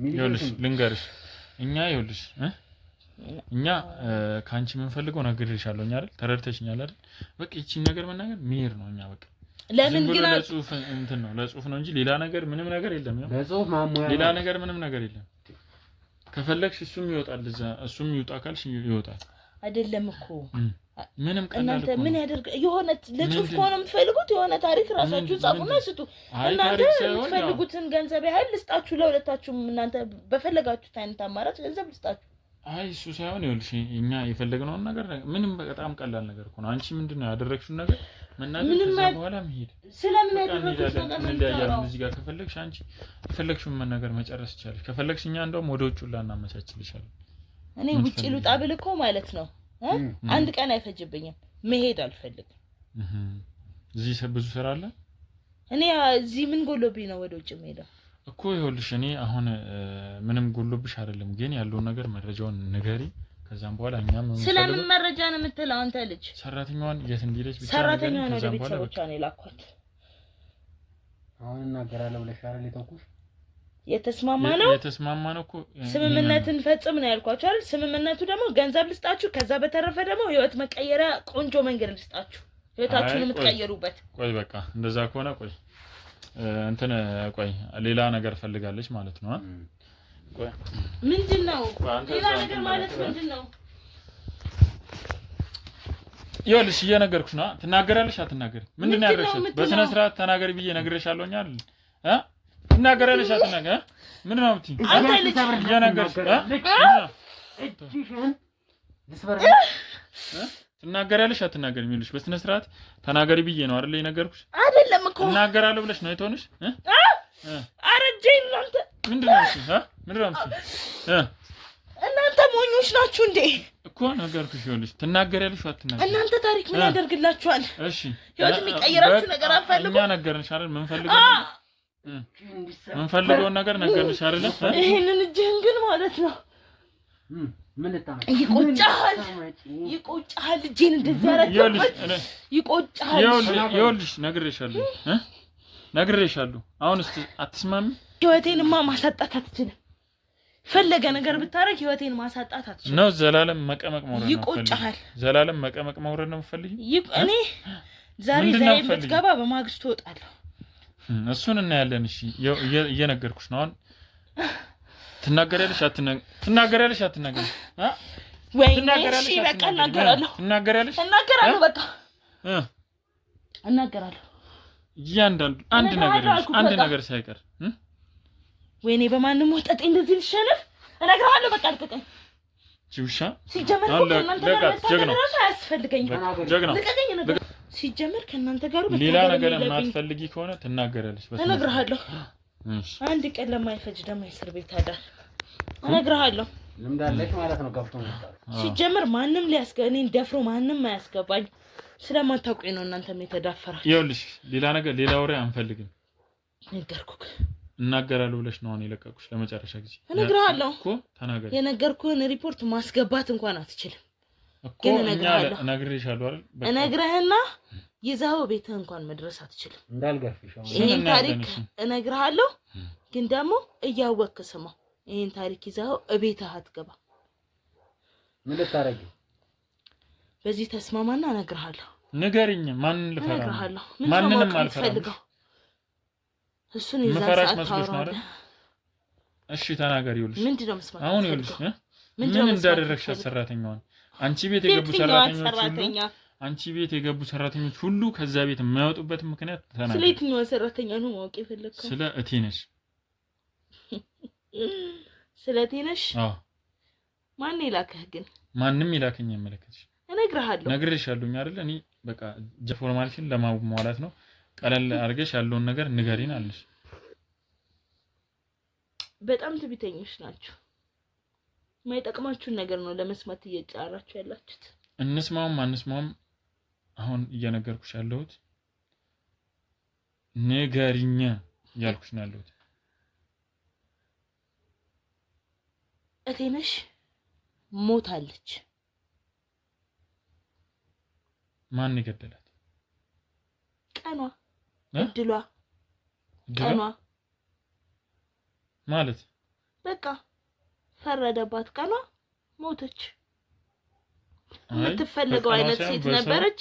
S2: ይኸውልሽ ልንገርሽ እኛ ካንቺ ምን ፈልገው ነግሬሻለሁ አይደል ተረድተሽኛል አይደል በቃ እቺን ነገር መናገር ሚሄድ ነው እኛ በቃ
S1: ለምን ግን
S2: ለጽሁፍ እንትን ነው ለጽሁፍ ነው እንጂ ሌላ ነገር ምንም ነገር የለም ያው
S3: ለጽሁፍ ማሙያ
S2: ሌላ ነገር ምንም ነገር የለም ከፈለግሽ እሱም ይወጣል እሱም ይወጣ ካልሽ ይወጣል
S1: አይደለም እኮ
S2: ምንም ቀላል
S1: እናንተ ምን ያደርግ የሆነ ለጽሁፍ ከሆነ የምትፈልጉት የሆነ ታሪክ ራሳችሁ ጻፉና ስጡ እናንተ የምትፈልጉትን ገንዘብ ያህል ልስጣችሁ ለሁለታችሁም እናንተ በፈለጋችሁት አይነት አማራጭ ገንዘብ ልስጣችሁ
S2: አይ እሱ ሳይሆን ይኸውልሽ እኛ የፈለግነው ነገር ምንም በጣም ቀላል ነገር እኮ ነው አንቺ ምንድነው ያደረግሽው ነገር መናገር ከዛ በኋላ መሄድ
S1: ስለምን ያደረግሽው ነገር
S2: እንደያያለን እዚህ ጋር ከፈለግሽ አንቺ የፈለግሽውን ነገር መጨረስ ይቻላል ከፈለግሽ እኛ እንደውም ወደ ውጭ ሁላ እናመቻችልሻለን
S1: እኔ ውጪ ልውጣ ብል እኮ ማለት ነው አንድ ቀን አይፈጅብኝም መሄድ አልፈልግም
S2: እዚህ ብዙ ስራ አለ
S1: እኔ እዚህ ምን ጎሎብኝ ነው ወደ ውጭ መሄደው
S2: እኮ ይኸውልሽ እኔ አሁን ምንም ጎሎብሽ አይደለም ግን ያለው ነገር መረጃውን ንገሪ ከዛም በኋላ እኛም
S1: ስለምን መረጃ ነው የምትለው አንተ ልጅ
S2: ሰራተኛዋን የት እንዲለች ብቻ
S1: ሰራተኛዋን ወደ ቤተሰቦቿ ነው የላኳት
S3: አሁን እናገራለሁ ብለሽ አይደል የተውኩሽ
S1: የተስማማ ነው እኮ ስምምነትን ፈጽም ነው ያልኳችሁ አይደል ስምምነቱ ደግሞ ገንዘብ ልስጣችሁ ከዛ በተረፈ ደግሞ ህይወት መቀየሪያ ቆንጆ መንገድ ልስጣችሁ ህይወታችሁን የምትቀይሩበት
S2: ቆይ በቃ እንደዛ ከሆነ ቆይ እንትን ቆይ ሌላ ነገር ፈልጋለች ማለት ነው ቆይ
S1: ምንድነው ሌላ ነገር ማለት ምንድነው
S2: ይኸውልሽ እየነገርኩሽ ነው ትናገራለሽ አትናገሪ ምንድነው ያደረግሽ በስነ ስርዓት ተናገሪ ብዬ ነግሬሻለሁ አይደል ትናገራለሽ አትናገሪ ምንድነው የምትይኝ
S1: አንተ ልጅ
S2: እየነገርሽ
S3: እጅሽን ልስበር
S2: ትናገራለሽ አትናገሪ የሚልሽ በስነ ስርዓት ተናገሪ ብዬ ነው አይደል የነገርኩሽ
S1: አይደለም እኮ
S2: እናገራለሁ ብለሽ ነው የተሆነሽ
S1: አረጀ እናንተ
S2: ምንድነው
S1: እናንተ ሞኞች ናችሁ እንዴ
S2: እኮ ነገርኩሽ ይኸውልሽ ትናገሪያለሽ አትናገሪ
S1: እናንተ ታሪክ ምን ያደርግላችኋል
S2: እሺ
S1: ህይወት የሚቀየራችሁ ነገር አፈልጉ
S2: እኛ ነገርንሽ አይደል ምን ፈልገውን ነገር ነገርንሽ አይደል
S1: ይሄንን እጅህን ግን ማለት ነው
S3: ምን ልታመጪ
S1: ይቆጫል እጄን እንደዚህ ያረጋግጥ ይቆጫል
S2: ይኸውልሽ ነግሬሻለሁ አሁን እስቲ አትስማሚ
S1: ህይወቴንማ ማሳጣት አትችልም ፈለገ ነገር ብታረግ ህይወቴን ማሳጣት አትችልም
S2: ነው ዘላለም መቀመቅ መውረድ ነው
S1: ይቆጫል
S2: ዘላለም መቀመቅ መውረድ ነው የምፈልጊ
S1: እኔ ዛሬ ዛይ ብትገባ በማግስቱ እወጣለሁ
S2: እሱን እናያለን እሺ እየነገርኩሽ ነው አሁን ትናገሪያለሽ አትናገሪ
S1: ወይኔ እሺ በቃ እናገራለሁ በቃ እናገራለሁ
S2: እያንዳንዱ አንድ ነገር ሳይቀር
S1: ወይኔ በማንም ወጣጤ እንደዚህ ልሸነፍ እነግርሃለሁ በቃ ልቀቀኝ
S2: ጁሻ
S1: ሲጀመር ከእናንተ ጋር መታገል ራሱ አያስፈልገኝም ሲጀመር ከእናንተ ጋር
S2: ሌላ ነገር የማትፈልጊ ከሆነ ትናገሪያለሽ
S1: እነግርሃለሁ አንድ ቀን ለማይፈጅ ደግሞ እስር ቤት አዳር እነግርሃለሁ
S3: ልምዳለሽ ማለት ነው ገብቶ መጣ
S1: ሲጀመር ማንም ሊያስገባኝ ደፍሮ ማንም አያስገባኝ ስለማታውቁኝ ነው እናንተም የተዳፈራችሁ
S2: ይኸውልሽ ሌላ ነገር ሌላ ወሬ አንፈልግም
S1: ነገርኩክ
S2: እናገራለሁ ብለሽ ነው አሁን የለቀቁሽ ለመጨረሻ ጊዜ
S1: እነግርሃለሁ
S2: እኮ ተናገሪ
S1: የነገርኩህን ሪፖርት ማስገባት እንኳን አትችልም
S2: እኮ እነግርሻለሁ አይደል
S1: እነግርህና ይዛው ቤትህ እንኳን መድረስ አትችልም
S3: እንዳልገርፍሽ
S1: ይሄን ታሪክ እነግርሃለሁ ግን ደግሞ እያወቅክ ስማው ይሄን ታሪክ ይዛው እቤትህ አትገባ
S3: ምን ልታረጊ
S1: በዚህ ተስማማና እነግርሃለሁ
S2: ንገሪኝ ማንን ልፈራ
S1: እነግርሃለሁ
S2: ማንንም አልፈራም
S1: እሱን ይዛው ታውራለህ
S2: እሺ ተናገሪ ይኸውልሽ
S1: ምንድነው መስማት
S2: አሁን ይኸውልሽ ምን እንዳደረግሽ ሰራተኛዋን አንቺ ቤት የገቡ ሰራተኞች ሁሉ ከዛ ቤት የማይወጡበት ምክንያት ተናገሪ
S1: ስለየትኛው ሰራተኛ ነው ማወቅ የፈለከው
S2: ስለ እቴነሽ
S1: ስለ እቴነሽ
S2: አዎ
S1: ማን ይላከህ ግን
S2: ማንንም ይላከኝ የመለከትሽ
S1: እነግርሃለሁ
S2: ነግሬሻለሁ አይደል እኔ በቃ ፎርማሊቲን ለማሟላት ነው ቀለል አድርገሽ ያለውን ነገር ንገሪን አለሽ
S1: በጣም ትዕቢተኞች ናችሁ ማይጠቅማችሁን ነገር ነው ለመስማት እየጫራችሁ ያላችሁት
S2: እንስማውም አንስማውም አሁን እየነገርኩሽ ያለሁት ንገሪኝ ያልኩሽ ነው ያለሁት።
S1: እቴነሽ ሞታለች።
S2: ማን ይገደላት?
S1: ቀኗ እድሏ ቀኗ
S2: ማለት
S1: በቃ ፈረደባት። ቀኗ ሞተች። የምትፈልገው አይነት ሴት ነበረች።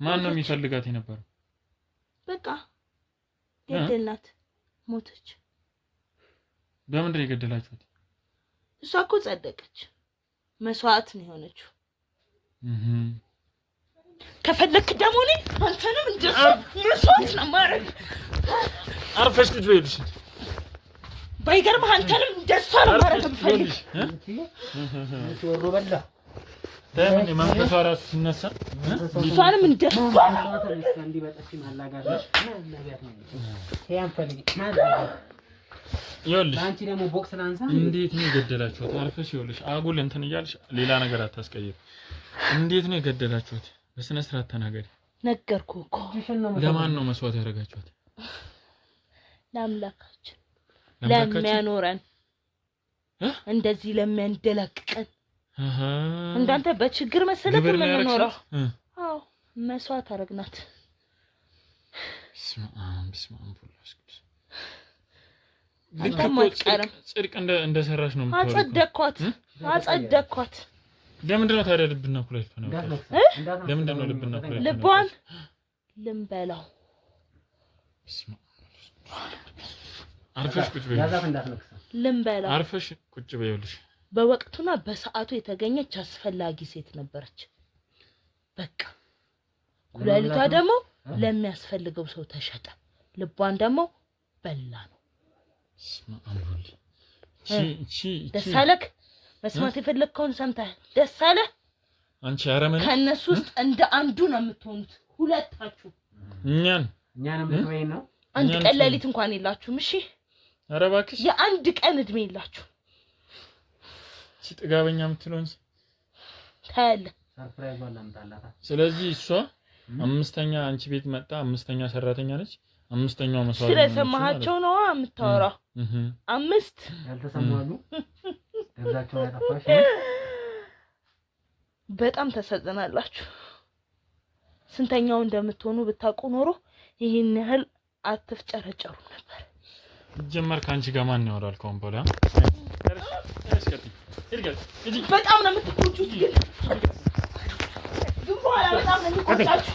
S2: ማን ነው የሚፈልጋት የነበረው?
S1: በቃ ገደልናት፣ ሞተች።
S2: በምንድን ነው የገደላችሁት?
S1: እሷ እኮ ጸደቀች፣ መስዋዕት ነው የሆነችው። ከፈለክ ደግሞ እኔ አንተንም እንደሱ መስዋዕት ነው ማረግ።
S2: አርፈሽ ልጅ ወይልሽ
S1: ባይገርምህ አንተንም እንደሱ ነው ማረግ ፈልግ።
S3: ወሮ በላ
S2: ለምን መንፈሷ ራሱ ሲነሳ
S1: እሷንም እንደሱ
S3: እንዲበጣሽ ማላጋሽ ነቢያት ነው ያን ፈልግ
S2: ይኸውልሽ
S3: አንቺ ደግሞ ቦክስ ላንሳ።
S2: እንዴት ነው የገደላችሁት? አርፈሽ ይኸውልሽ አጉል እንትን እያልሽ ሌላ ነገር አታስቀይም። እንዴት ነው የገደላችሁት? በስነ ስርዓት ተናገሪ።
S1: ነገርኩህ እኮ።
S2: ለማን ነው መስዋዕት ያደረጋችሁት?
S1: ለአምላካችን ለሚያኖረን እንደዚህ ለሚያንደላቅቀን እንዳንተ በችግር መሰለህ የምንኖረው። አዎ መስዋዕት አደረግናት።
S2: በስመ አብ ጽድቅ እንደሰራሽ ነው የምታወሪው።
S1: አጸደቅኳት።
S2: ለምንድን ነው ታዲያ ልብና ኩላሊት ነው? ለምንድን ነው ልብና ኩላሊት?
S1: ልቧን ልንበላው።
S2: አርፈሽ ቁጭ በይ።
S1: ልንበላው።
S2: አርፈሽ ቁጭ በይ። ይኸውልሽ
S1: በወቅቱና በሰዓቱ የተገኘች አስፈላጊ ሴት ነበረች። በቃ ኩላሊቷ ደግሞ ለሚያስፈልገው ሰው ተሸጠ። ልቧን ደግሞ በላ ነው። ደስ አለክ? መስማት የፈለግከውን ሰምተህ ደስ አለ?
S2: አንቺ አረመኔ።
S1: ከነሱ ውስጥ እንደ አንዱ ነው የምትሆኑት ሁለታችሁ።
S3: እኛንም ልትወይ ነው።
S1: አንድ ቀን ሌሊት እንኳን የላችሁም። እሺ
S2: ኧረ እባክሽ
S1: የአንድ ቀን እድሜ የላችሁ።
S2: እሺ ጥጋበኛ የምትለውን
S1: ታያለህ።
S3: ሰርፕራይዝ ወላምጣላታ።
S2: ስለዚህ እሷ አምስተኛ አንቺ ቤት መጣ፣ አምስተኛ ሰራተኛ ነች። አምስተኛው መስዋዕት
S1: ስለሰማሃቸው ነው የምታወራው። አምስት
S3: ያልተሰማሉ ደብዛቸው ያጠፋሽ።
S1: በጣም ተሰዘናላችሁ። ስንተኛው እንደምትሆኑ ብታውቁ ኖሮ ይሄን ያህል አትፍጨረጨሩ ነበር።
S2: ጀመር ካንቺ ጋር ማን ያወራል? ከሆነ በኋላ
S1: በጣም ነው የምትቆጩት። ግን በኋላ በጣም ነው የምትቆጫችሁ።